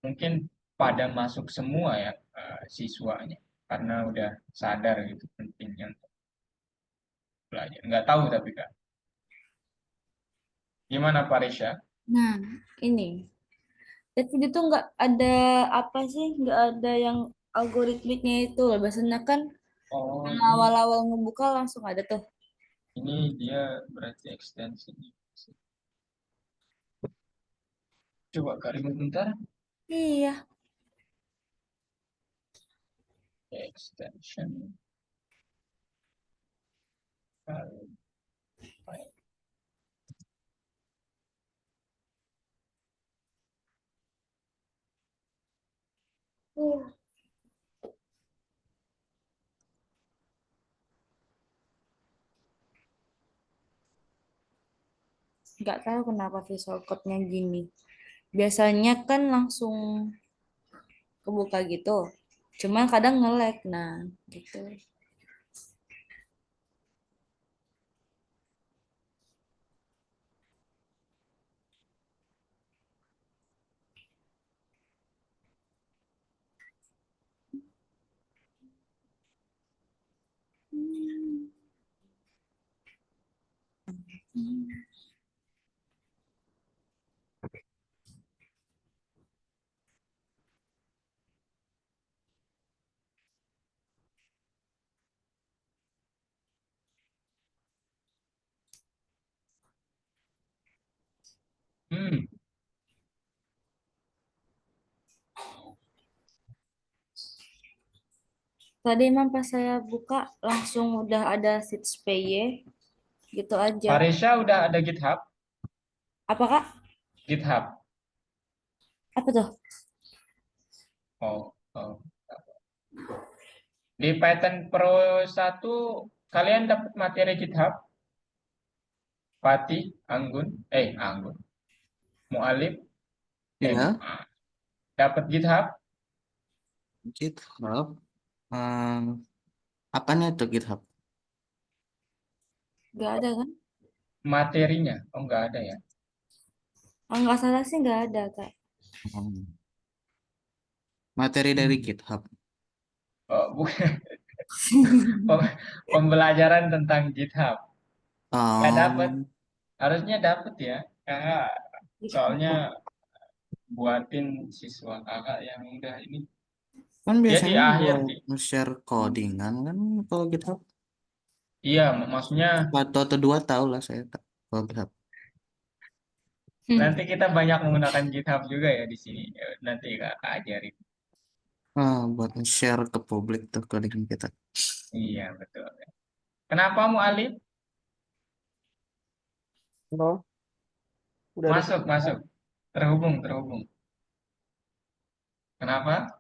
mungkin pada masuk semua ya siswanya karena udah sadar gitu pentingnya untuk belajar. Nggak tahu tapi Kak. Gimana Pak Risha? Nah, ini. Tapi itu tuh nggak ada apa sih? Nggak ada yang algoritmiknya itu loh. Biasanya kan Oh, ini awal-awal ngebuka langsung ada tuh. Ini dia berarti ekstensinya. Coba Kak Rima bentar. Iya. Extension. Nggak tahu kenapa visual code-nya gini. Biasanya kan langsung kebuka gitu. Cuma kadang nge-lag. Nah, gitu. Hmm. Tadi emang pas saya buka langsung udah ada Sits PY gitu aja. Parisha udah ada GitHub? Apa Kak? GitHub. Apa tuh? Oh, oh. Di Python Pro 1 kalian dapat materi GitHub? Fatih, Anggun, Mualif, Ya, dapat GitHub? GitHub. Eh, apanya itu GitHub? Nggak ada kan? Materinya? Oh, nggak ada ya. Ah, nggak salah sih nggak ada Kak. Hmm. Materi dari Hmm. GitHub. Oh, bukan. Pembelajaran tentang GitHub. Nggak dapat. Oh, Harusnya dapat ya. Kakak, soalnya buatin siswa kakak yang udah ini. kan Dia di biasanya akhir buat sih. nge-share codingan kan kalau GitHub. Iya, maksudnya Satu atau dua tahu lah saya kalau GitHub. nanti kita banyak menggunakan GitHub juga ya di sini. Ya, nanti kakak ajarin. Buat nge-share ke publik tuh codingan kita. Iya, betul. Kenapa Mualif? Halo, udah ada Masuk, masuk. Terhubung. Kenapa?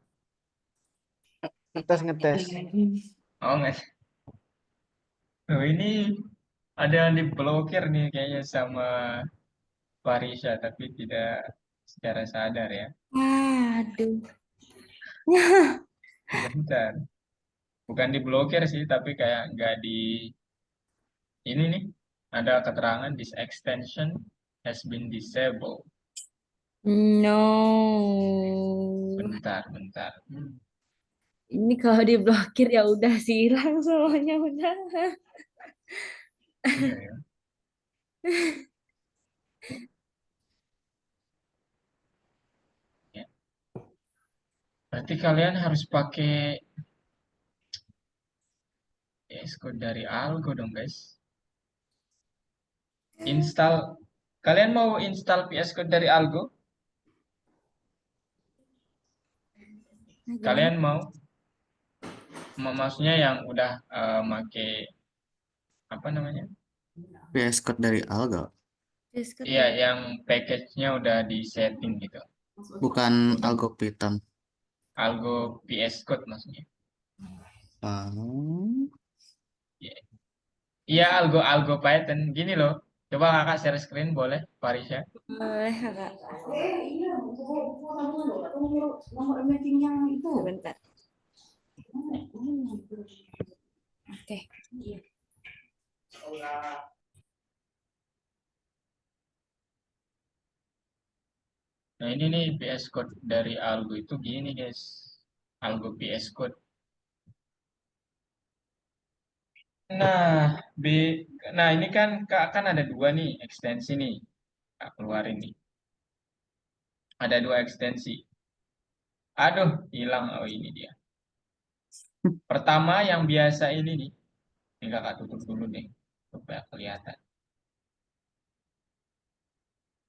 ngetes ngetes. Oh, nggak. Oh, ini ada yang diblokir nih kayaknya sama Farisha, tapi tidak secara sadar ya. Aduh. Bentar. Bukan diblokir sih, tapi kayak nggak di ini nih. Ada keterangan this extension has been disabled. No. Bentar. Ini kalau diblokir ya udah sih hilang semuanya udah. Iya ya. Ya. Berarti kalian harus pakai VS Code dari Algo dong, guys. Kalian mau install VS Code dari Algo? Nah, gimana? Kalian mau? Maksudnya yang udah make apa namanya? VS Code dari Algo, Discord Iya, ya. yang package-nya udah di setting gitu. bukan Algo Python. Algo VS Code maksudnya. Ah, Iya, iya, Algo Python. Gini loh. Coba kakak share screen boleh, Farisha? Boleh Kak. Sebentar. Oke. Nah ini nih VS Code dari Algo itu gini guys. Algo VS Code. Nah, B, nah ini kan kan ada dua nih ekstensi nih. Kak keluarin nih. Ada dua ekstensi. Aduh, hilang. Oh ini dia. Pertama yang biasa ini nih. Ini kakak tutup dulu nih. supaya kelihatan.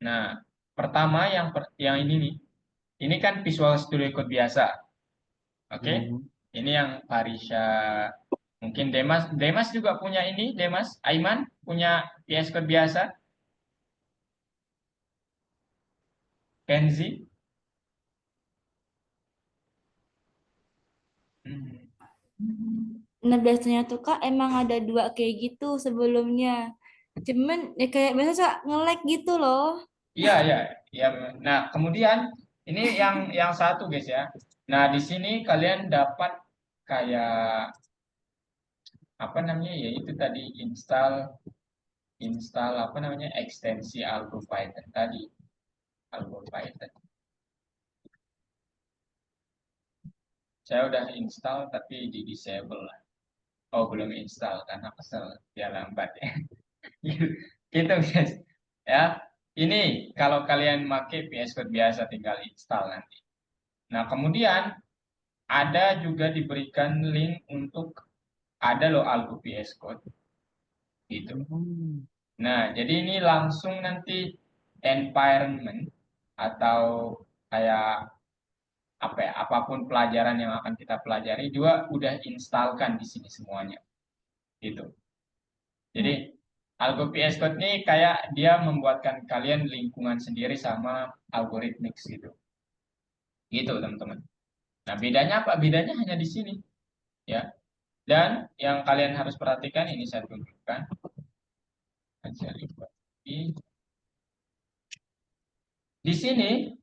Nah, pertama yang ini nih. Ini kan Visual Studio Code biasa. Oke. Ini yang Parisha. Mungkin Demas juga punya ini, Demas. Aiman punya VS Code biasa. Kenzi. Nah, biasanya tuh Kak emang ada dua kayak gitu sebelumnya. Cuman ya kayak biasa Kak, nge-lag gitu loh. Iya, iya, iya. Nah, kemudian ini yang satu guys ya. Nah, di sini kalian dapat kayak apa namanya ya itu tadi install apa namanya ekstensi Algo Python tadi. Algo Python. Saya udah install tapi di disable lah. Oh, belum install karena kesel dia lambat ya. Gitu guys. Ya. Ini kalau kalian pakai VS Code biasa tinggal install nanti. Nah, kemudian ada juga diberikan link untuk ada loh Algo VS Code gitu. Nah, jadi ini langsung nanti environment atau kayak apa ya, apapun pelajaran yang akan kita pelajari juga udah instalkan di sini semuanya. Gitu. Jadi Algo VS Code ini kayak dia membuatkan kalian lingkungan sendiri sama algoritmik gitu. Gitu, teman-teman. Nah, bedanya apa? Bedanya hanya di sini, ya. Dan yang kalian harus perhatikan ini saya tunjukkan. Di sini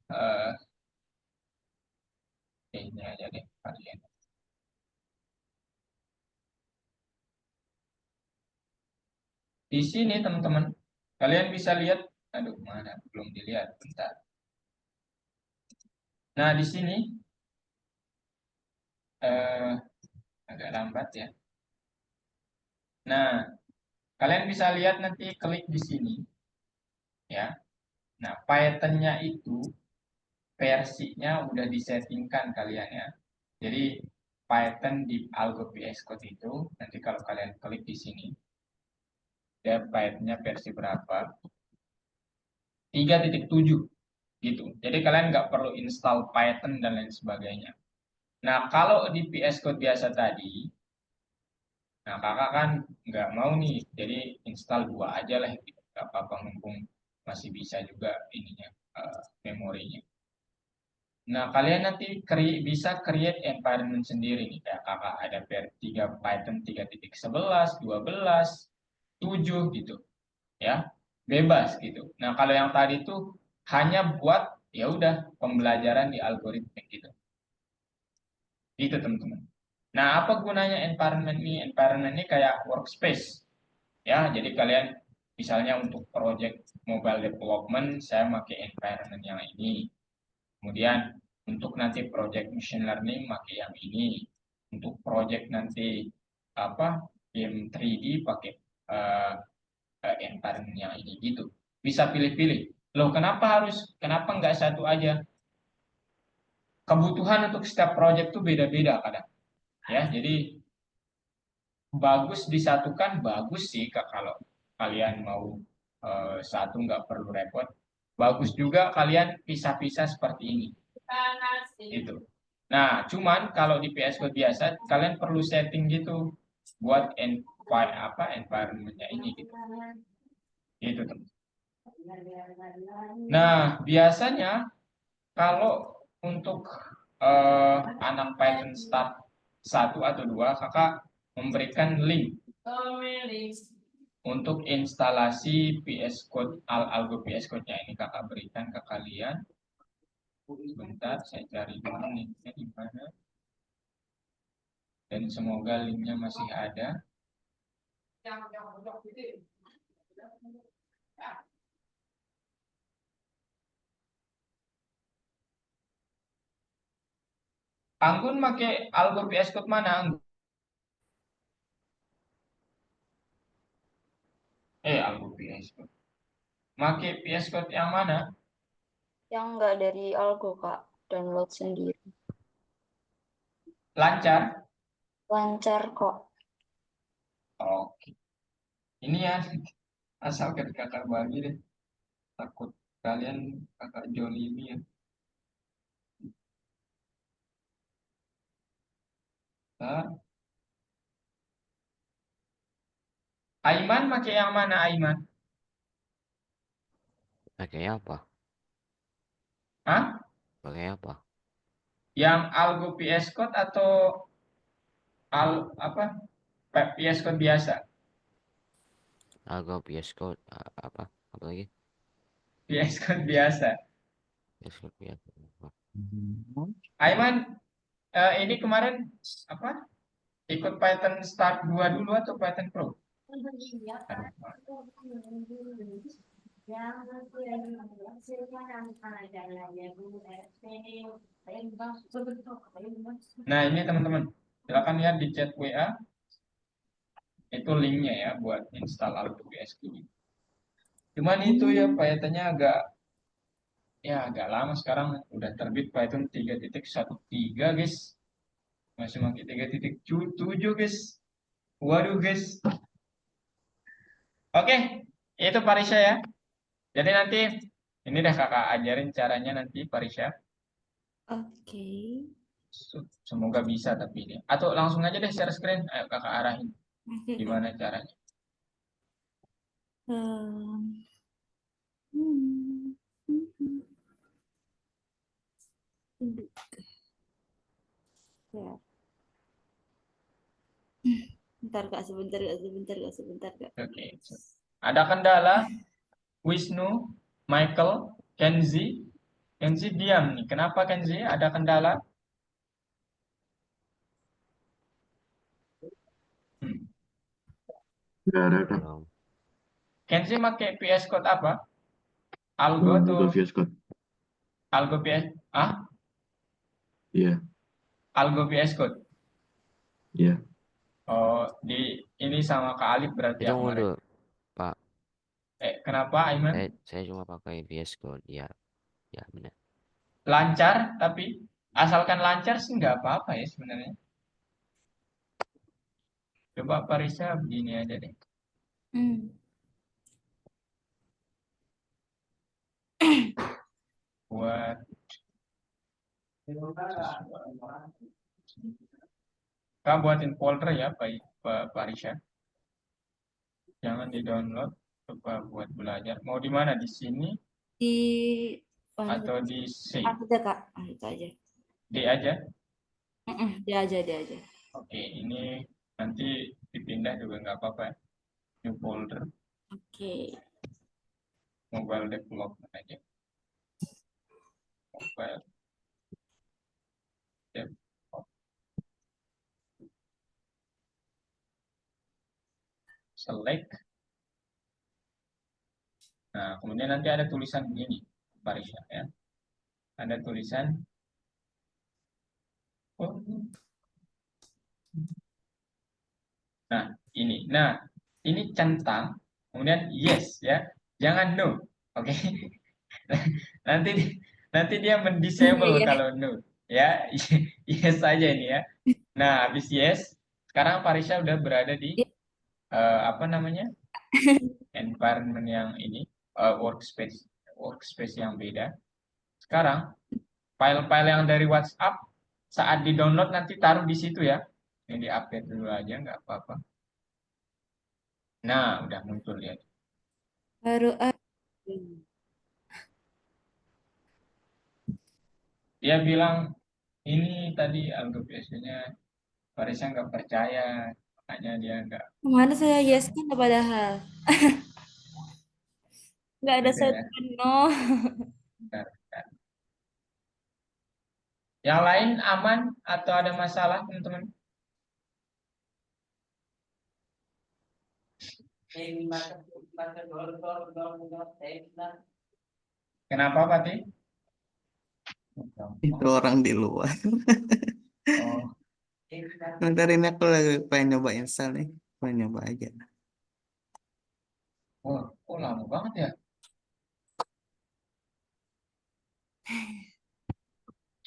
ini aja deh kalian. Di sini teman-teman, kalian bisa lihat, aduh mana belum dilihat, bentar. Nah, di sini agak lambat ya. Nah, kalian bisa lihat nanti klik di sini ya. Nah, Python-nya itu versinya udah disettingkan kalian ya. Jadi Python di Algo VS Code itu nanti kalau kalian klik di sini ya Python-nya versi berapa? 3.7 gitu. Jadi kalian nggak perlu install Python dan lain sebagainya. Nah, kalau di VS Code biasa tadi, nah kakak kan nggak mau nih, jadi install 2 aja lah, gitu. Nggak apa-apa, mumpung masih bisa juga ininya, memorinya. Nah, kalian nanti bisa create environment sendiri nih, kayak kakak ada 3 Python 3.11, 12, 7 gitu, ya, bebas gitu. Nah, kalau yang tadi itu hanya buat ya udah pembelajaran di algoritmik gitu. Gitu teman-teman. Nah, apa gunanya environment ini? Environment ini kayak workspace. Ya, jadi kalian misalnya untuk project mobile development, saya pakai environment yang ini. Kemudian untuk nanti project machine learning, pakai yang ini. Untuk project nanti apa game 3D pakai environment yang ini gitu. Bisa pilih-pilih. Loh, kenapa nggak satu aja? Kebutuhan untuk setiap project tuh beda-beda kadang. Ya, jadi bagus disatukan bagus sih Kak kalau kalian mau satu nggak perlu repot. Bagus juga kalian pisah-pisah seperti ini. Gitu. Nah, cuman kalau di PS Code biasa kalian perlu setting gitu buat environment-nya ini gitu. Gitu, teman. Nah, biasanya kalau untuk anak Python Start 1 atau 2, kakak memberikan link untuk instalasi VS Code, Algo VS Code-nya ini kakak berikan ke kalian. Sebentar, saya cari dulu linknya di mana. Dan semoga linknya masih ada. Anggun pakai Algo VS Code mana, Anggun? Algo VS Code. Pakai VS Code yang mana? Yang enggak dari Algo, Kak. Download sendiri. Lancar? Lancar kok. Oke. Ini ya, asalkan kakak bagi deh. Takut kalian kakak jolimi ya. Nah, Aiman pakai yang mana Aiman? Pakai apa? Hah? Pakai apa? Yang Algo PS Code atau apa? PS Code biasa? Algo PS Code apa? Apa lagi? PS Code biasa. PS Code biasa. Aiman, ini kemarin apa? Ikut Python Start 2 dulu atau Python Pro? Aduh, nah ini teman-teman, silakan lihat di chat WA, itu linknya ya buat install Algo PSQ. Cuman itu ya Pythonnya agak lama sekarang, udah terbit Python 3.13 guys, masih pakai 3.7 guys. Waduh guys. Oke, itu Parisha ya. Jadi nanti ini dah kakak ajarin caranya nanti Parisha. Oke. Semoga bisa tapi ini. Atau langsung aja deh share screen. Ayo kakak arahin Oke. gimana caranya. Hmm. Hmm. Ya. Bentar kak, sebentar kak, sebentar kak, sebentar kak. Oke. Ada kendala? Wisnu, Michael, Kenzi. Kenzi diam nih. Kenapa Kenzi? Ada kendala? Hmm. Nggak ada kak. Belum. Kenzi pakai PS Code apa? Algo atau Algo VS Code. Algo PS? Ah? Iya, Algo PS Code. iya. Oh, ini sama Kak Alif berarti Itu yang kemarin. untuk Pak. Kenapa Aiman? Saya cuma pakai VS Code. Ya, ya benar. Lancar, tapi asalkan lancar sih nggak apa-apa ya sebenarnya. Coba Parisa begini aja deh. Hmm. Buat Kak buatin folder ya Pak Parisha. Jangan di-download, coba buat belajar. Mau di mana? Di sini Di oh, atau di C? aja kak, itu aja. D aja. Dia aja, dia aja. Oke, ini nanti dipindah juga nggak apa-apa ya. New folder, Oke. mobile development aja. Mobile development. Select. Nah, kemudian nanti ada tulisan begini, Parisha ya. Ada tulisan. Oh. Nah, ini. Nah, ini centang. Kemudian yes ya. Jangan no. Oke. Nanti nanti dia mendisable Iya. kalau no. Ya, yes saja ini ya. Nah, habis yes, sekarang Parisha udah berada di Iya. apa namanya? Environment yang ini, workspace yang beda. Sekarang file-file yang dari WhatsApp saat di-download nanti taruh di situ ya. Ini di-update dulu aja nggak apa-apa. Nah, udah muncul ya. Baru Dia bilang ini tadi algo biasanya Parisnya nggak percaya, makanya dia nggak kemana saya yes kan padahal nggak ada gitu ya. satu no. Bentar, bentar. Yang lain aman atau ada masalah teman-teman? Kenapa Pati? Itu orang di luar. Oh, Bentar ini aku lagi pengen nyoba install nih. Pengen nyoba aja. oh lama banget ya.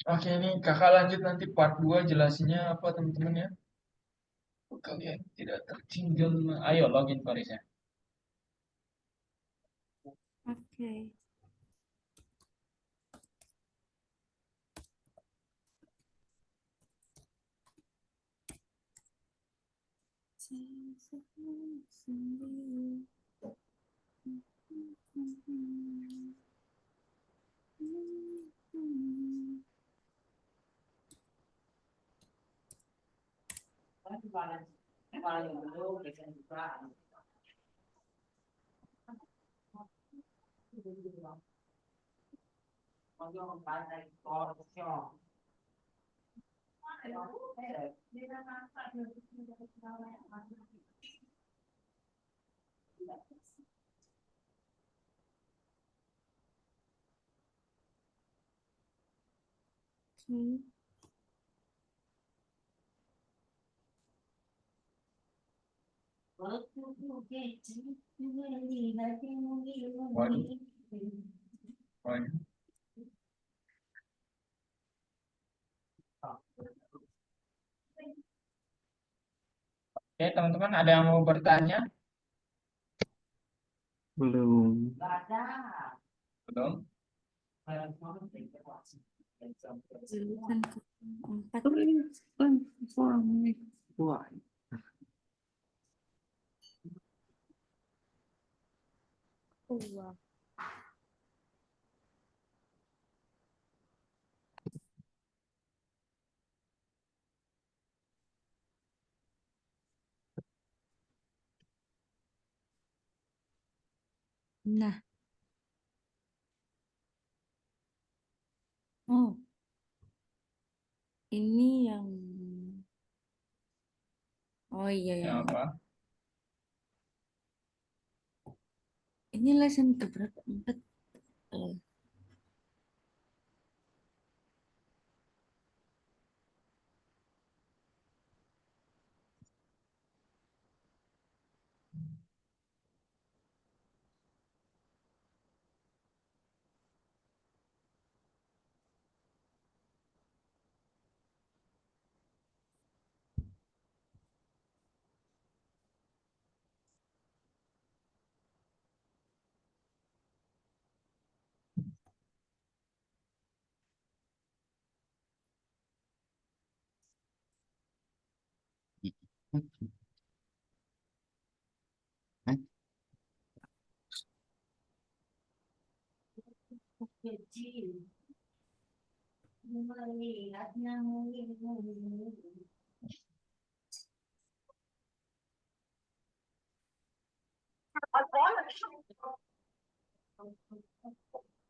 Oke, ini kakak lanjut nanti part 2 jelasinnya apa teman-teman ya. Kalian tidak tertinggal. Ayo login Paris ya. Oke. Oke. Poin. Oke, teman-teman, ada yang mau bertanya? Belum. Belum? Jurusan keempat. Wah, Wah. Nah. Oh. Ini yang Oh iya Ya, ya. apa? Ini lesson keberapa? 4. Eh,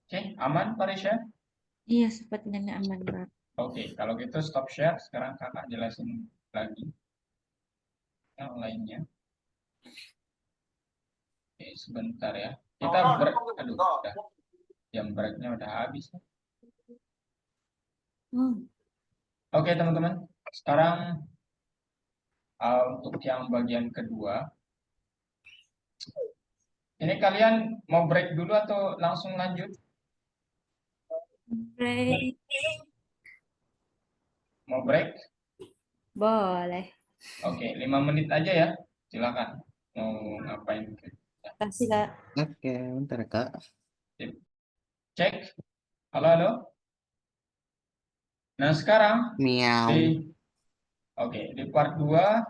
Oke, aman, Pak Risha? Iya, sepertinya aman, Pak. Oke, kalau gitu stop share. Sekarang kakak jelasin lagi yang lainnya. Oke, sebentar ya. Kita aduh, udah. Jam breaknya udah habis. Oh, Oke, teman-teman. Sekarang untuk yang bagian kedua. Ini kalian mau break dulu atau langsung lanjut? break. Mau break? Boleh. Oke, 5 menit aja ya. Silakan. Mau ngapain? Kasih, Kak. oke, bentar Kak. Sip. Cek. Halo, halo. Nah, sekarang Miau. di part 2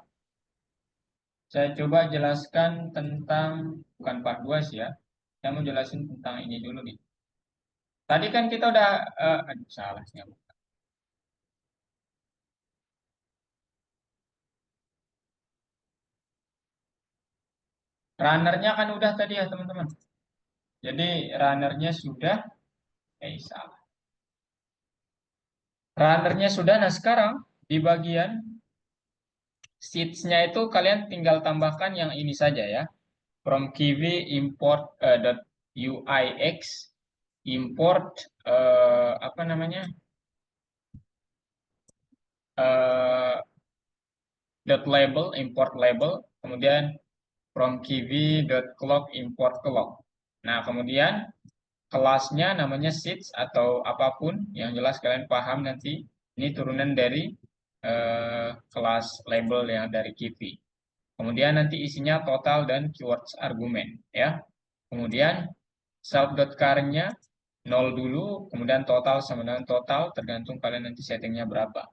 saya coba jelaskan tentang, bukan part 2 sih ya. Saya mau jelasin tentang ini dulu nih. Tadi kan kita udah, aduh salah sih. Runnernya kan udah tadi ya teman-teman. Jadi runnernya sudah, salah. Runnernya sudah, nah sekarang di bagian sheets-nya itu kalian tinggal tambahkan yang ini saja ya. From Kiwi import .uix import apa namanya? Dot label, import label, kemudian from kiwi.clock import clock. Nah, kemudian kelasnya namanya sheets atau apapun yang jelas kalian paham nanti ini turunan dari kelas label yang dari Kiwi. Kemudian nanti isinya total dan keywords argumen ya. Kemudian self.current-nya 0 dulu, kemudian total sama dengan total, tergantung kalian nanti settingnya berapa.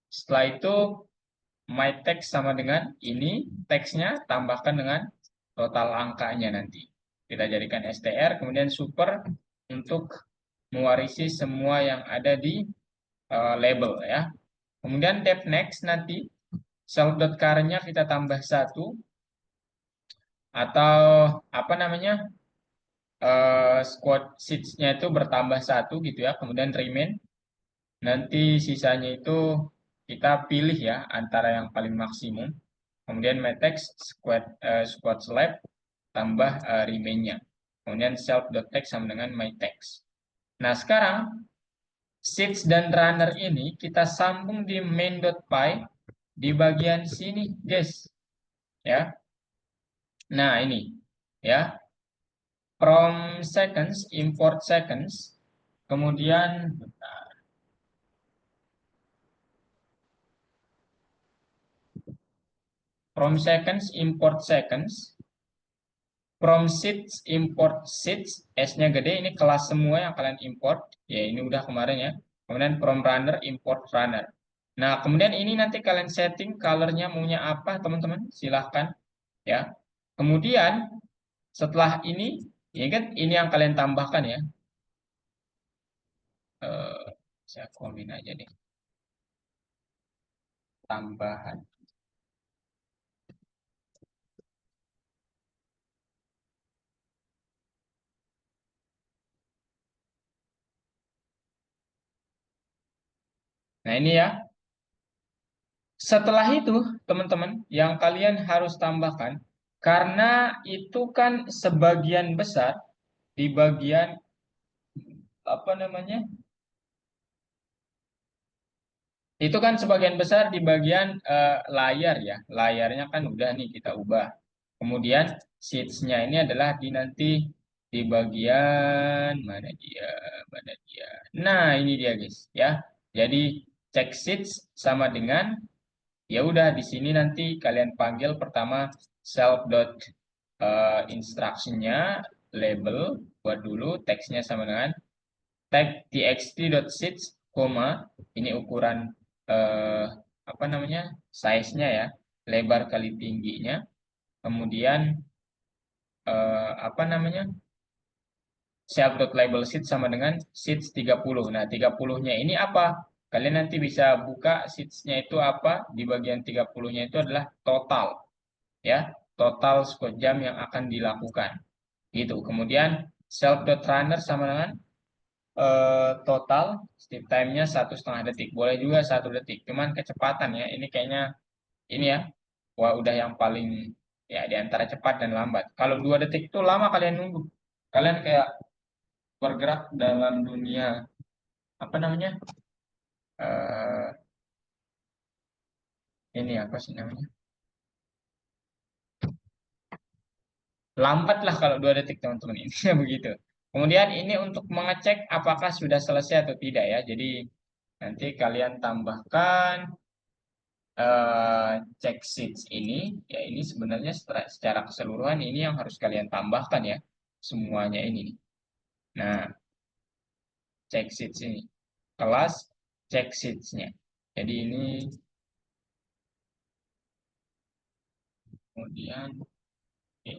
Setelah itu, my text sama dengan ini, teksnya tambahkan dengan total angkanya nanti. Kita jadikan str, kemudian super untuk mewarisi semua yang ada di label ya. Kemudian def next nanti self.current-nya kita tambah 1 atau apa namanya squad seats-nya itu bertambah 1 gitu ya. Kemudian remain. Nanti sisanya itu kita pilih ya antara yang paling maksimum. Kemudian my text squad select tambah remain-nya. Kemudian self.text sama dengan my text. Nah, sekarang seats dan runner ini kita sambung di main.py di bagian sini, guys. Ya. Nah, ini ya. From seconds, import seconds. Kemudian from seconds, import seconds. From seats, import seats. S-nya gede, ini kelas semua yang kalian import. Ya, ini udah kemarin ya. Kemudian from runner, import runner. Nah, kemudian ini nanti kalian setting color-nya maunya apa, teman-teman. Silahkan. Ya. Kemudian, setelah ini, ya kan, ini yang kalian tambahkan ya. Saya komen aja deh. Tambahan. Nah, ini ya. Setelah itu, teman-teman, yang kalian harus tambahkan, karena itu kan sebagian besar di bagian, apa namanya, itu kan sebagian besar di bagian layar ya. Layarnya kan udah nih kita ubah. Kemudian sheets-nya ini adalah di nanti di bagian, mana dia, mana dia. Nah, ini dia guys ya. Jadi check sheets sama dengan, ya udah di sini nanti kalian panggil pertama self.instruction-nya label, buat dulu teksnya sama dengan tag txt.sheets, ini ukuran apa namanya size-nya ya, lebar kali tingginya. Kemudian apa namanya self.label sheet sama dengan sheets 30. Nah, 30-nya ini apa? Kalian nanti bisa buka sheets-nya itu apa? Di bagian 30-nya itu adalah total. Ya, total squad jam yang akan dilakukan. Gitu. Kemudian self.runner sama dengan total sleep time-nya 1,5 detik. Boleh juga 1 detik. Cuman kecepatan ya. Ini kayaknya ini ya. Wah, udah yang paling ya di antara cepat dan lambat. Kalau 2 detik itu lama kalian nunggu. Kalian kayak bergerak dalam dunia apa namanya? Ini apa sih namanya? Lambat lah kalau 2 detik teman-teman, ini begitu. Kemudian ini untuk mengecek apakah sudah selesai atau tidak ya. Jadi nanti kalian tambahkan check sheets ini, ya ini sebenarnya secara keseluruhan ini yang harus kalian tambahkan ya, semuanya ini. Nah, check sheets ini, kelas check sheets-nya. Jadi ini, kemudian, oke.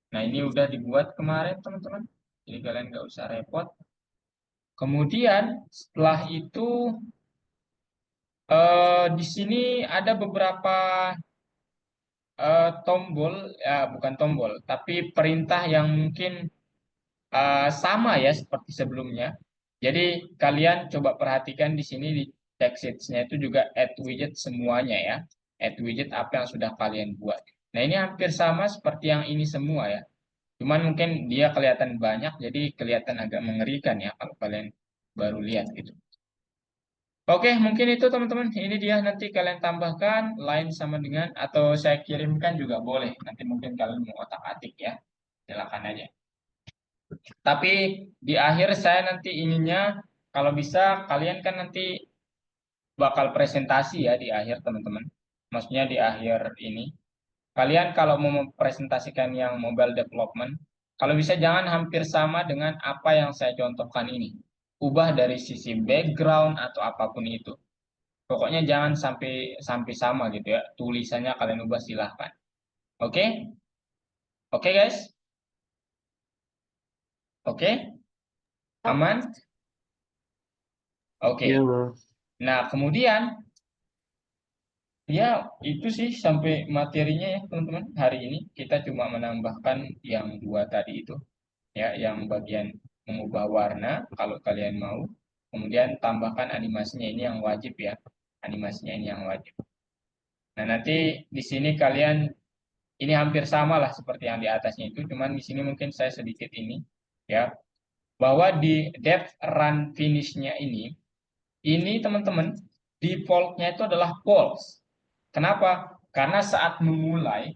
Nah ini udah dibuat kemarin teman-teman, jadi kalian nggak usah repot. Kemudian setelah itu di sini ada beberapa tombol, ya bukan tombol, tapi perintah yang mungkin sama ya seperti sebelumnya. Jadi kalian coba perhatikan di sini di text sheets-nya itu juga add widget semuanya ya. Add widget apa yang sudah kalian buat. Nah ini hampir sama seperti yang ini semua ya. Cuman mungkin dia kelihatan banyak, jadi kelihatan agak mengerikan ya kalau kalian baru lihat gitu. Oke, mungkin itu teman-teman. Ini dia nanti kalian tambahkan line sama dengan, atau saya kirimkan juga boleh. Nanti mungkin kalian mau otak-atik ya. Silakan aja. Tapi di akhir saya nanti ininya, kalau bisa kalian kan nanti bakal presentasi ya di akhir teman-teman. Maksudnya di akhir ini. kalian kalau mau mempresentasikan yang mobile development, kalau bisa jangan hampir sama dengan apa yang saya contohkan ini. Ubah dari sisi background atau apapun itu. Pokoknya jangan sampai sampai sama gitu ya. Tulisannya kalian ubah silahkan. Oke? Oke guys? Oke? Aman? Oke. Iya, Bang. Nah, kemudian ya itu sih sampai materinya ya teman-teman. Hari ini kita cuma menambahkan yang dua tadi itu. Ya, yang bagian mengubah warna kalau kalian mau. Kemudian tambahkan animasinya ini yang wajib ya. Animasinya ini yang wajib. Nah, nanti di sini kalian ini hampir sama lah seperti yang di atasnya itu, cuman di sini mungkin saya sedikit ini ya, bahwa di depth run finish-nya ini teman-teman default-nya itu adalah false. Kenapa? Karena saat memulai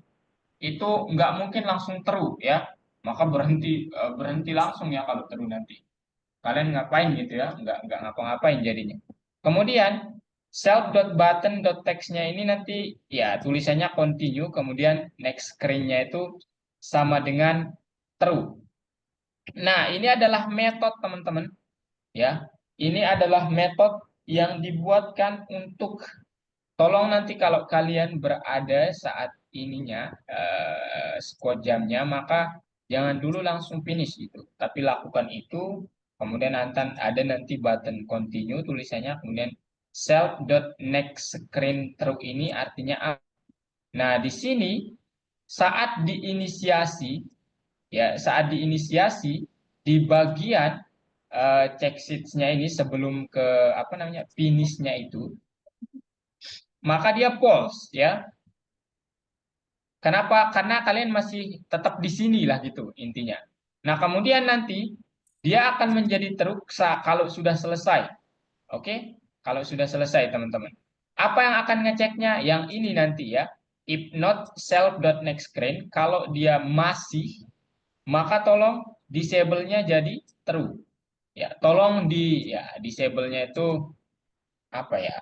itu nggak mungkin langsung true ya, maka berhenti langsung ya kalau true nanti. Kalian ngapain gitu ya? Nggak ngapa-ngapain jadinya. Kemudian self.button.text-nya ini nanti ya tulisannya continue, kemudian next screen-nya itu sama dengan true. Nah, ini adalah metode teman-teman ya. Ini adalah metode yang dibuatkan untuk tolong nanti kalau kalian berada saat ininya squat jamnya, maka jangan dulu langsung finish itu, tapi lakukan itu, kemudian ada nanti button continue tulisannya, kemudian self.next screen through ini artinya apa? Nah, di sini saat diinisiasi ya, saat diinisiasi di bagian check sheets-nya ini sebelum ke apa namanya finish-nya itu, maka dia false ya. Kenapa? Karena kalian masih tetap di sini lah gitu intinya. Nah, kemudian nanti dia akan menjadi teruksa kalau sudah selesai. Oke? Kalau sudah selesai, teman-teman. Apa yang akan ngeceknya? Yang ini nanti ya. If not self.next screen, kalau dia masih, maka tolong disable-nya jadi true. Ya, tolong disable-nya itu apa ya?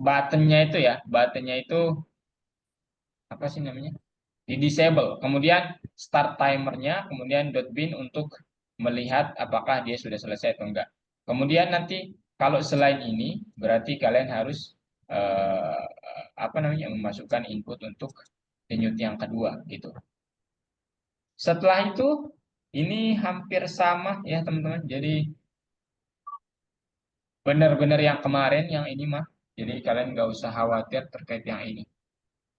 Button-nya itu ya, button-nya itu apa sih namanya? Di disable. Kemudian start timernya, kemudian .bin untuk melihat apakah dia sudah selesai atau enggak. Kemudian nanti kalau selain ini berarti kalian harus eh, apa namanya memasukkan input untuk denyut yang kedua gitu. Setelah itu ini hampir sama ya teman-teman. Jadi benar-benar yang kemarin yang ini mah. Jadi kalian nggak usah khawatir terkait yang ini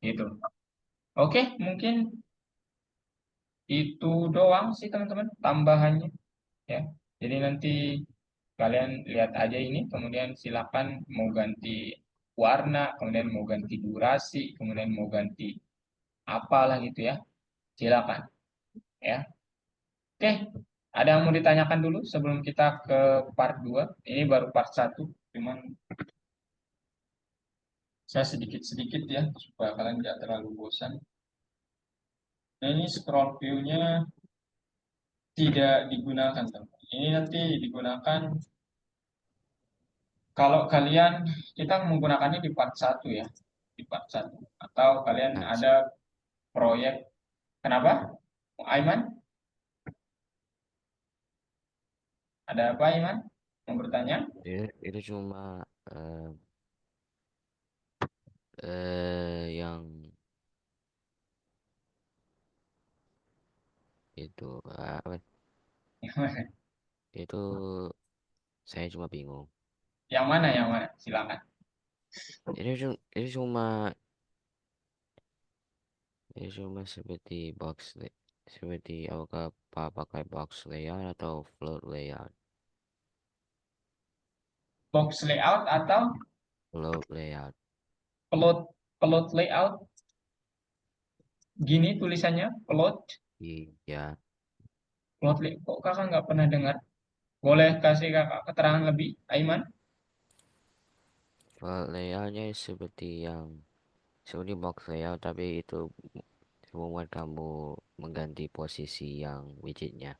gitu. Oke, mungkin itu doang sih teman-teman tambahannya ya. Jadi nanti kalian lihat aja ini, kemudian silakan mau ganti warna, kemudian mau ganti durasi, kemudian mau ganti apalah gitu ya. Silakan ya. Oke, ada yang mau ditanyakan dulu sebelum kita ke part 2. Ini baru part 1, cuman saya sedikit-sedikit ya supaya kalian tidak terlalu bosan. Nah, ini scroll view-nya tidak digunakan teman. Ini nanti digunakan kalau kalian, kita menggunakannya di part 1 ya, di part 1. Atau kalian Nah, ada proyek, kenapa? Aiman? Ada apa Aiman? Mau bertanya? itu cuma yang itu apa? Itu saya cuma bingung. Yang mana, yang mana? Silakan. Itu cuma seperti seperti apakah pakai box layout atau float layout? Box layout atau Float layout. plot, plot layout? Gini tulisannya, plot, Iya, plot layout. Kok kakak nggak pernah dengar? Boleh kasih kakak keterangan lebih, Aiman? float layoutnya seperti box layout tapi itu membuat kamu mengganti posisi yang widgetnya.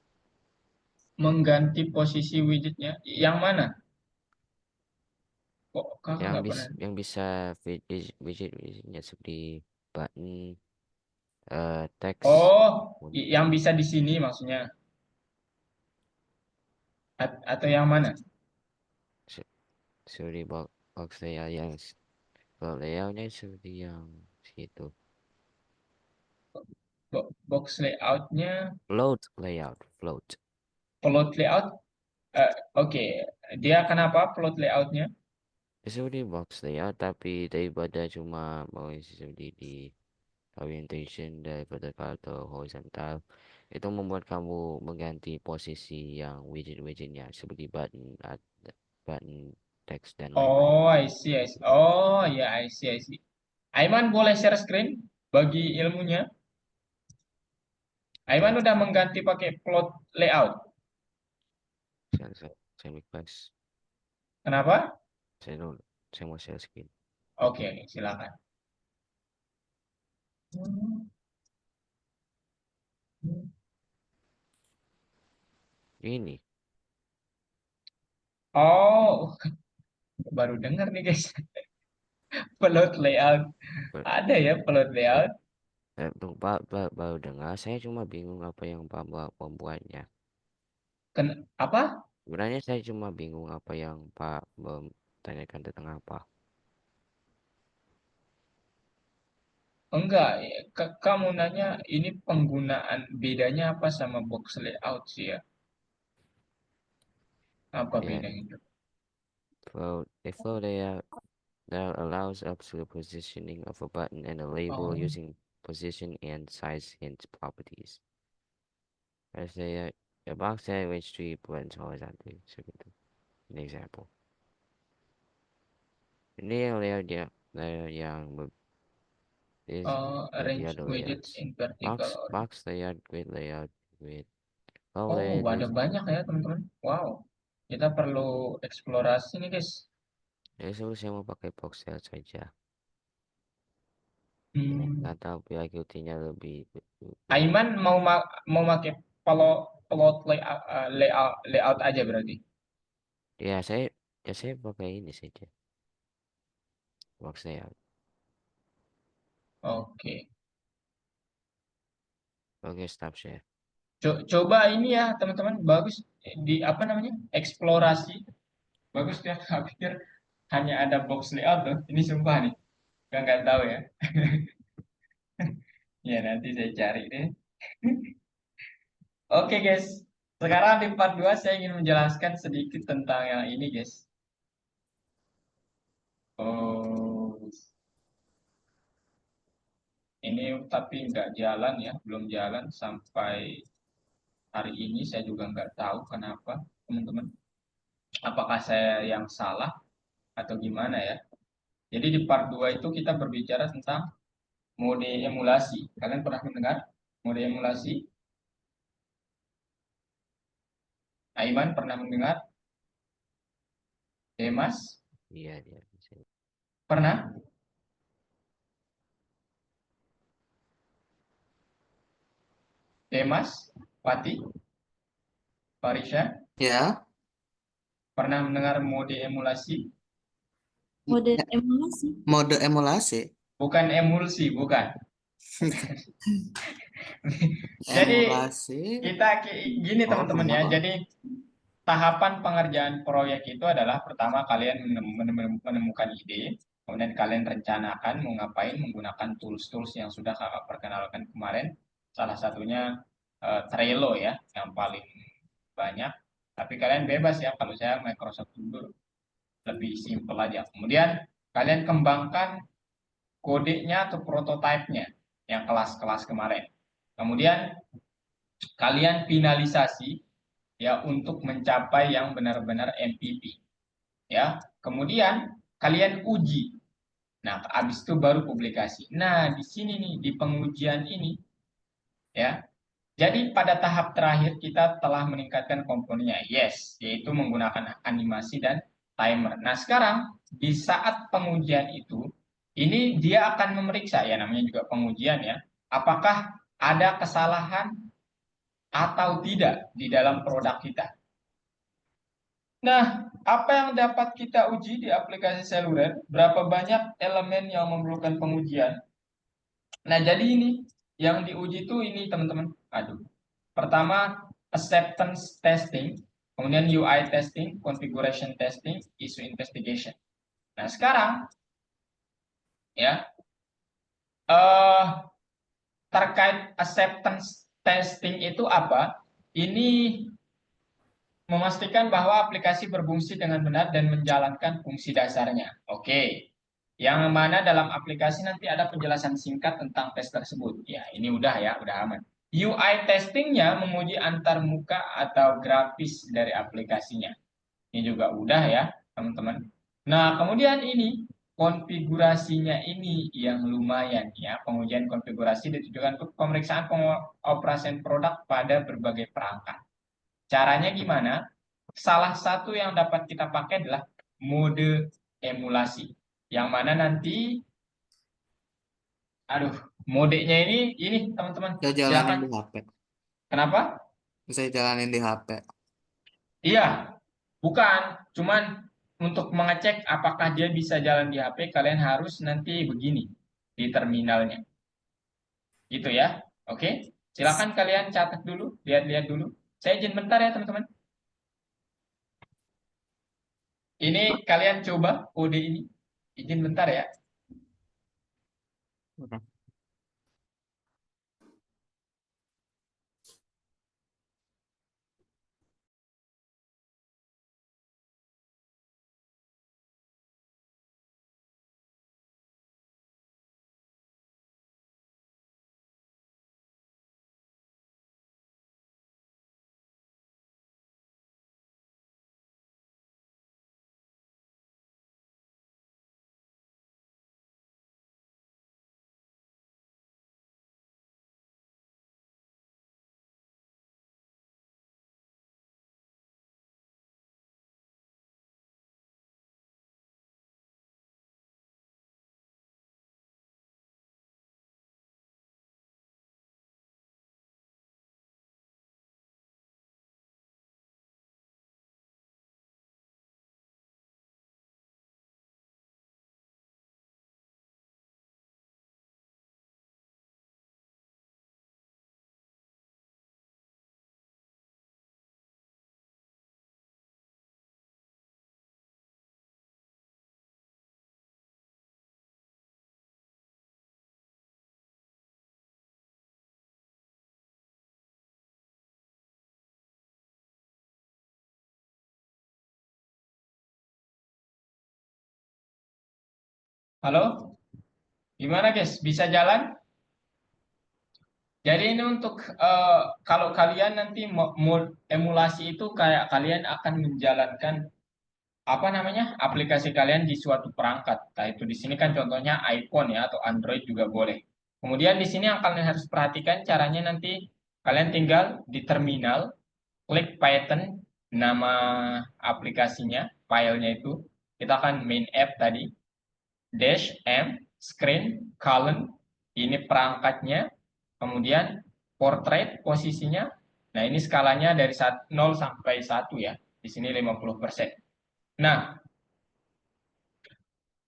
Mengganti posisi widgetnya. Yang mana? Kok kakak Yang nggak bis pernah? yang bisa widgetnya seperti button teks Oh, yang bisa di sini maksudnya. Atau yang mana? seperti box layout yang kalau layoutnya seperti yang situ. Box layoutnya, Float layout, float. plot layout. Oke, dia kenapa plot layoutnya? Seperti box layout tapi daripada cuma mau seperti di orientation dari vertical atau horizontal, itu membuat kamu mengganti posisi yang widget-widgetnya seperti button, text dan lain-lain. Oh, I see, I see. Oh, ya, I see, I see. Aiman boleh share screen bagi ilmunya? Aiman Oke, udah mengganti pakai plot layout. saya request. Kenapa? Saya mau share screen. Oke, oke, silakan. Ini Oh, baru dengar nih guys. Plot layout. Ber- Ada ya plot layout. baru dengar, saya cuma bingung apa yang Pak membuatnya. Apa? Sebenarnya saya cuma bingung apa yang Pak tanyakan tentang apa. Enggak, kamu nanya ini penggunaan bedanya apa sama box layout sih ya? Apa Ya, bedanya? a flow layout that allows up to the positioning of a button and a label Oh, using position and size hint properties. As a box layout which three buttons horizontally. Seperti an example. Ini layout yang is with the arrange other widgets layouts. in vertical order. Box layout with layout with flow Oh, layout ada is banyak ya teman-teman. Wow, kita perlu eksplorasi nih guys. ya saya mau pakai box layout saja. Hmm. Atau ikutinnya lebih Aiman mau pakai plot layout, layout aja berarti. ya saya pakai ini saja box layout. Oke. Oke, stop share. Coba ini ya teman-teman, bagus di apa namanya? Eksplorasi. Bagus ya. Aku pikir hanya ada box layout tuh. Ini sumpah nih. Nggak tahu ya. Ya nanti saya cari deh. Oke guys. Sekarang di part 2 saya ingin menjelaskan sedikit tentang yang ini guys. Oh, ini tapi nggak jalan ya, belum jalan sampai hari ini. Saya juga nggak tahu kenapa teman-teman. Apakah saya yang salah atau gimana ya? Jadi di part 2 itu kita berbicara tentang mode emulasi. Kalian pernah mendengar mode emulasi? Aiman pernah mendengar? Demas? Iya dia. Pernah? Demas? Pati? Farisha? Ya, Pernah mendengar mode emulasi? Mode emulasi. mode emulasi. Bukan emulsi, bukan. Jadi Emulasi. kita gini Oh, teman-teman belum ya. apa. Jadi tahapan pengerjaan proyek itu adalah pertama kalian menemukan ide, kemudian kalian rencanakan mau ngapain menggunakan tools-tools yang sudah kakak perkenalkan kemarin. Salah satunya Trello ya, yang paling banyak. Tapi kalian bebas ya, kalau saya Microsoft dulu lebih simpel aja. Kemudian kalian kembangkan kodenya atau prototipenya yang kelas-kelas kemarin. Kemudian kalian finalisasi ya untuk mencapai yang benar-benar MVP ya. Kemudian kalian uji. Nah, habis itu baru publikasi. Nah, di sini nih di pengujian ini ya. Jadi pada tahap terakhir kita telah meningkatkan komponennya. Yes, yaitu menggunakan animasi dan timer. Nah, sekarang di saat pengujian itu ini dia akan memeriksa ya namanya juga pengujian ya. Apakah ada kesalahan atau tidak di dalam produk kita. Nah, apa yang dapat kita uji di aplikasi seluler? Berapa banyak elemen yang memerlukan pengujian? Nah, jadi ini yang diuji itu ini teman-teman. Aduh. Pertama, acceptance testing, kemudian UI testing, configuration testing, issue investigation. Nah, sekarang ya eh terkait acceptance testing itu apa? Ini memastikan bahwa aplikasi berfungsi dengan benar dan menjalankan fungsi dasarnya. Oke. Yang mana dalam aplikasi nanti ada penjelasan singkat tentang tes tersebut. Ya, ini udah ya, udah aman. UI testingnya menguji antar muka atau grafis dari aplikasinya. Ini juga udah ya, teman-teman. Nah, kemudian ini konfigurasinya ini yang lumayan ya. Pengujian konfigurasi ditujukan untuk pemeriksaan pengoperasian produk pada berbagai perangkat. Caranya gimana? Salah satu yang dapat kita pakai adalah mode emulasi. Yang mana nanti, aduh, modenya ini teman-teman. Saya jalanin Silakan. di HP. Kenapa? Saya jalanin di HP. Iya, bukan. Cuman untuk mengecek apakah dia bisa jalan di HP, kalian harus nanti begini di terminalnya. Gitu ya. Oke. Silakan kalian catat dulu, lihat-lihat dulu. Saya izin bentar ya, teman-teman. Ini kalian coba kode ini. Izin bentar ya. Halo? Gimana guys? Bisa jalan? Jadi ini untuk kalau kalian nanti mau emulasi itu kayak kalian akan menjalankan apa namanya aplikasi kalian di suatu perangkat. Nah itu di sini kan contohnya iPhone ya atau Android juga boleh. Kemudian di sini yang kalian harus perhatikan caranya nanti kalian tinggal di terminal klik Python nama aplikasinya, filenya itu kita akan main app tadi dash m screen colon ini perangkatnya kemudian portrait posisinya. Nah, ini skalanya dari 0 sampai 1 ya. Di sini 50%. Nah,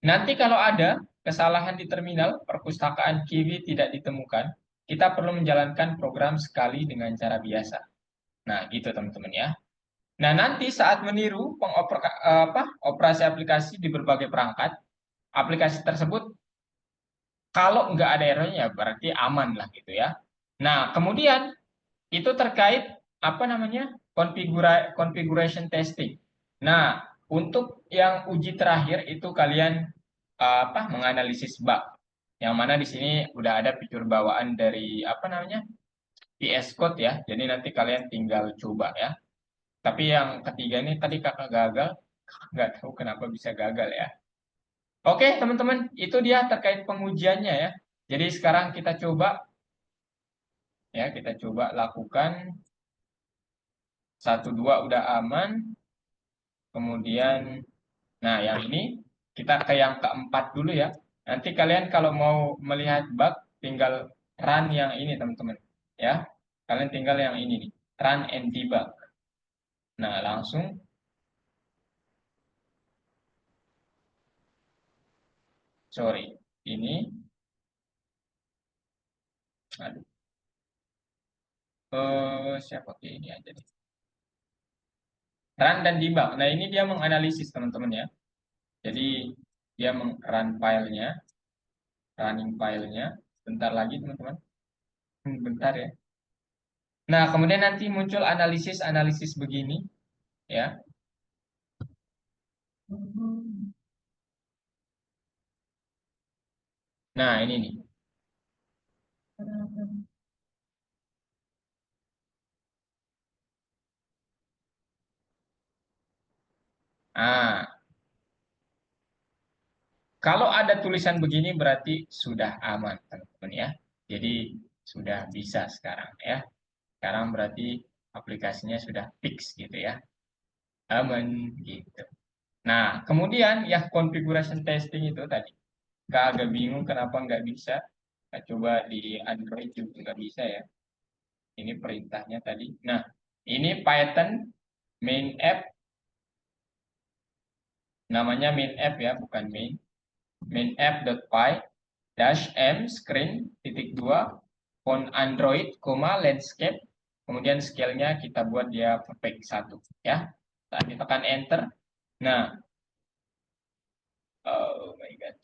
nanti kalau ada kesalahan di terminal perpustakaan Kiwi tidak ditemukan, kita perlu menjalankan program sekali dengan cara biasa. Nah, gitu teman-teman ya. Nah, nanti saat meniru operasi aplikasi di berbagai perangkat, aplikasi tersebut kalau nggak ada errornya berarti aman lah gitu ya. Nah, kemudian itu terkait apa namanya configuration testing. Nah, untuk yang uji terakhir itu kalian menganalisis bug. Yang mana di sini udah ada fitur bawaan dari apa namanya VS Code ya. Jadi nanti kalian tinggal coba ya. Tapi yang ketiga ini tadi kakak gagal, nggak tahu kenapa bisa gagal ya. Oke teman-teman, itu dia terkait pengujiannya ya. Jadi sekarang kita coba ya, kita coba lakukan. 1, 2 udah aman. Kemudian, nah yang ini kita ke yang keempat dulu ya. Nanti kalian kalau mau melihat bug, tinggal run yang ini teman-teman. Ya, kalian tinggal yang ini nih, run and debug. Nah langsung, sorry, ini, Aduh. Siapa pakai ini aja deh. Run dan debug. Nah, ini dia menganalisis teman-teman ya. Jadi dia run filenya, running filenya. Bentar lagi teman-teman. Bentar ya. Nah, kemudian nanti muncul analisis begini ya. Nah, ini nih. Ah, kalau ada tulisan begini berarti sudah aman, teman-teman ya. Jadi sudah bisa sekarang ya. Sekarang berarti aplikasinya sudah fix gitu ya. Aman gitu. Nah, kemudian ya configuration testing itu tadi. Agak bingung kenapa nggak bisa. Nah, coba di Android juga nggak bisa ya. Ini perintahnya tadi. Nah, ini Python main app. Namanya main app ya, bukan main. Main app.py dash m screen titik dua font Android, landscape. Kemudian scale-nya kita buat dia perfect 1 ya. Saat ditekan enter. Nah, oh my god.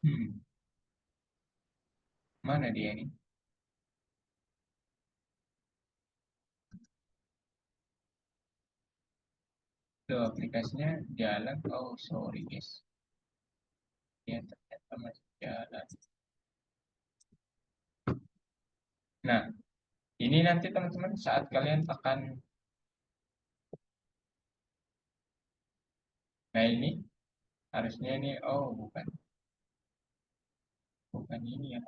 Hmm, mana dia ini? Tuh, aplikasinya jalan. Oh, sorry guys. Ya, ternyata masih jalan. Nah, ini nanti teman-teman saat kalian tekan. Nah, ini harusnya ini. Oh, bukan. Bukan ini ya.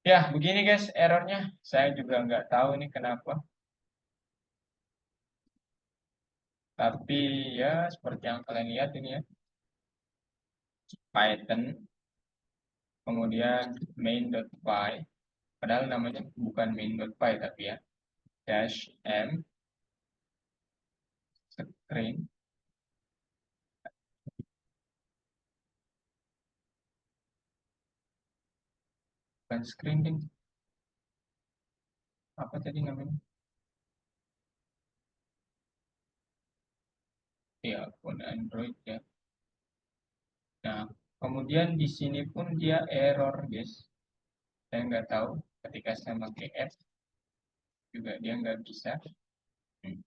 Ya, begini guys errornya. Saya juga nggak tahu ini kenapa. Tapi ya seperti yang kalian lihat ini ya. Python, kemudian main.py. Padahal namanya bukan main.py tapi ya. Dash m screen. Bukan screen ding. Apa tadi namanya? Ya, pun Android ya. Nah, kemudian di sini pun dia error, guys. Saya nggak tahu ketika saya pakai app juga dia nggak bisa. Hmm.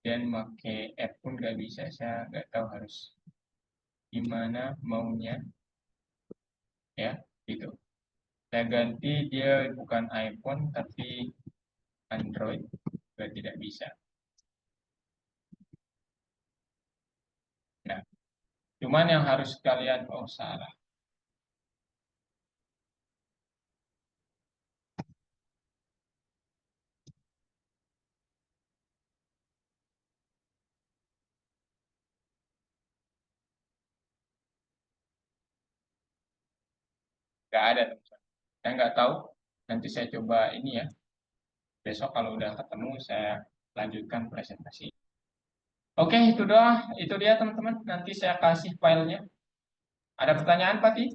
Dan pakai app pun nggak bisa. Saya nggak tahu harus gimana maunya ya, gitu. Saya ganti dia bukan iPhone tapi Android juga tidak bisa. Nah, cuman yang harus kalian oh salah. Nggak ada teman-teman. Saya nggak tahu. Nanti saya coba ini ya. Besok kalau udah ketemu saya lanjutkan presentasi. Oke, itu dia teman-teman. Nanti saya kasih filenya. Ada pertanyaan, Pati?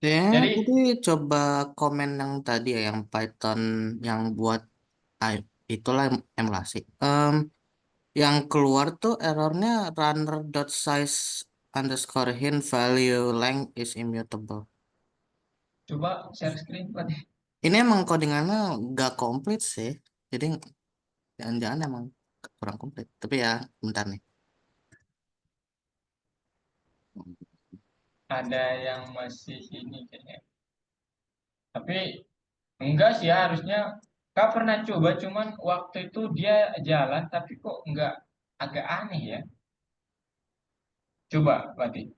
Kayaknya Jadi, tadi coba komen yang tadi ya, yang Python yang buat ah, itulah emulasi. Yang keluar tuh errornya runner.size underscore hint value length is immutable. coba share screen, Pati. Ini emang codingannya gak komplit sih. Jadi jangan-jangan emang kurang komplit. Tapi ya, bentar nih. Ada yang masih ini kayaknya. Tapi enggak sih ya, harusnya Kak pernah coba, cuman waktu itu dia jalan, tapi kok enggak agak aneh ya. Coba, Pati.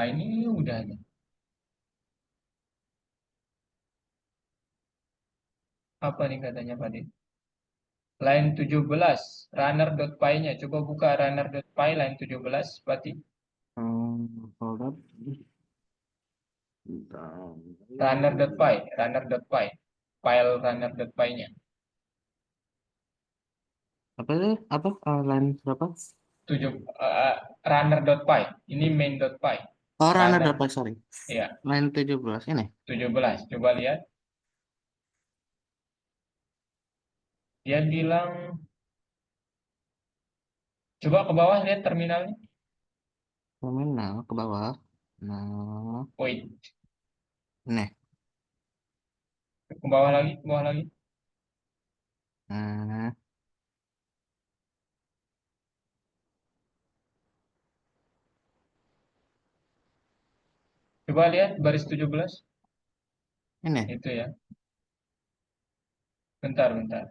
Ah, ini udah nih. Apa nih katanya Pak Din? Line 17, runner.py-nya. Coba buka runner.py line 17, Pati. Hold up. Bentar. Runner.py. File runner.py-nya. Apa itu? Apa? Line berapa? 7, runner.py. Ini main.py. Oh, runner Runner. dapat, sorry. Iya, Line 17 ini. 17. Coba lihat. Dia bilang, coba ke bawah lihat terminalnya. Terminal ke bawah. Nah, Wait, nih. ke bawah lagi, ke bawah lagi. Nah, Coba lihat baris 17. ini. Itu ya. Bentar, bentar.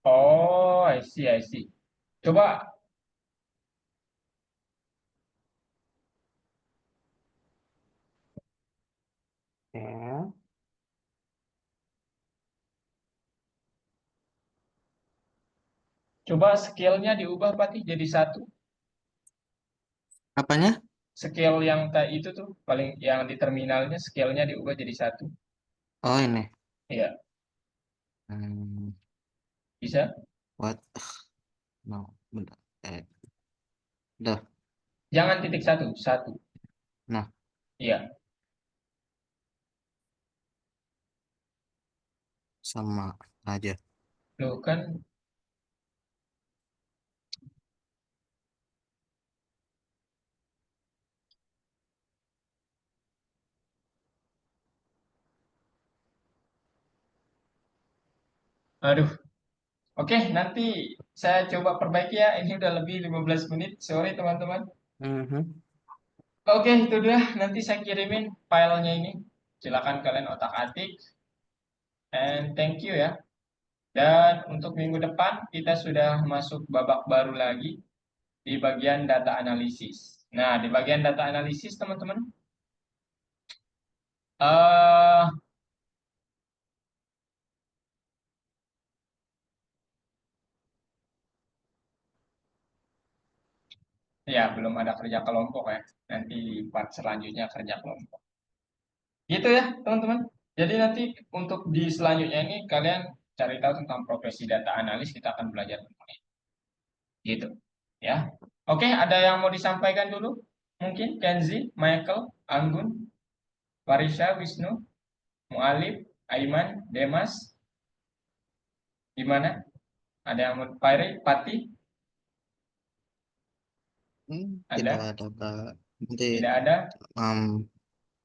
Oh, I see, I see. Coba, Ya. coba scale-nya diubah Pati jadi 1. Apanya? Scale yang itu tuh paling yang di terminalnya scale-nya diubah jadi 1. Oh, ini. Iya, Hmm, bisa. what? No, bentar. Udah. Jangan titik 1, 1. Nah, Iya, sama aja. loh kan. Aduh. Oke, nanti saya coba perbaiki ya. Ini udah lebih 15 menit. Sorry teman-teman. Mhm. Oke, itu dia. Nanti saya kirimin filenya ini. Silakan kalian otak-atik. And thank you ya. Dan untuk minggu depan kita sudah masuk babak baru lagi di bagian data analisis. Nah, di bagian data analisis teman-teman, eh ya belum ada kerja kelompok ya. Nanti di part selanjutnya kerja kelompok. Gitu ya, teman-teman. Jadi nanti untuk di selanjutnya ini kalian cari tahu tentang profesi data analis, kita akan belajar tentang itu. Gitu. Ya. Oke, ada yang mau disampaikan dulu? Mungkin Kenzi, Michael, Anggun, Farisha, Wisnu, Mualif, Aiman, Demas, gimana? Ada yang mau Pati? Tidak Ada? ada, Kak. Nanti, Tidak ada? ya.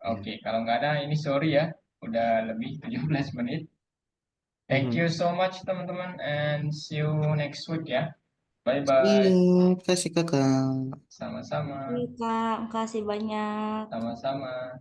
Oke, kalau nggak ada, ini sorry ya. Udah lebih 17 menit. Thank Mhm. you so much, teman-teman. And see you next week ya. Iya, Bye-bye. kasih Kakak. Sama-sama. Oke, Kak, makasih banyak. Sama-sama.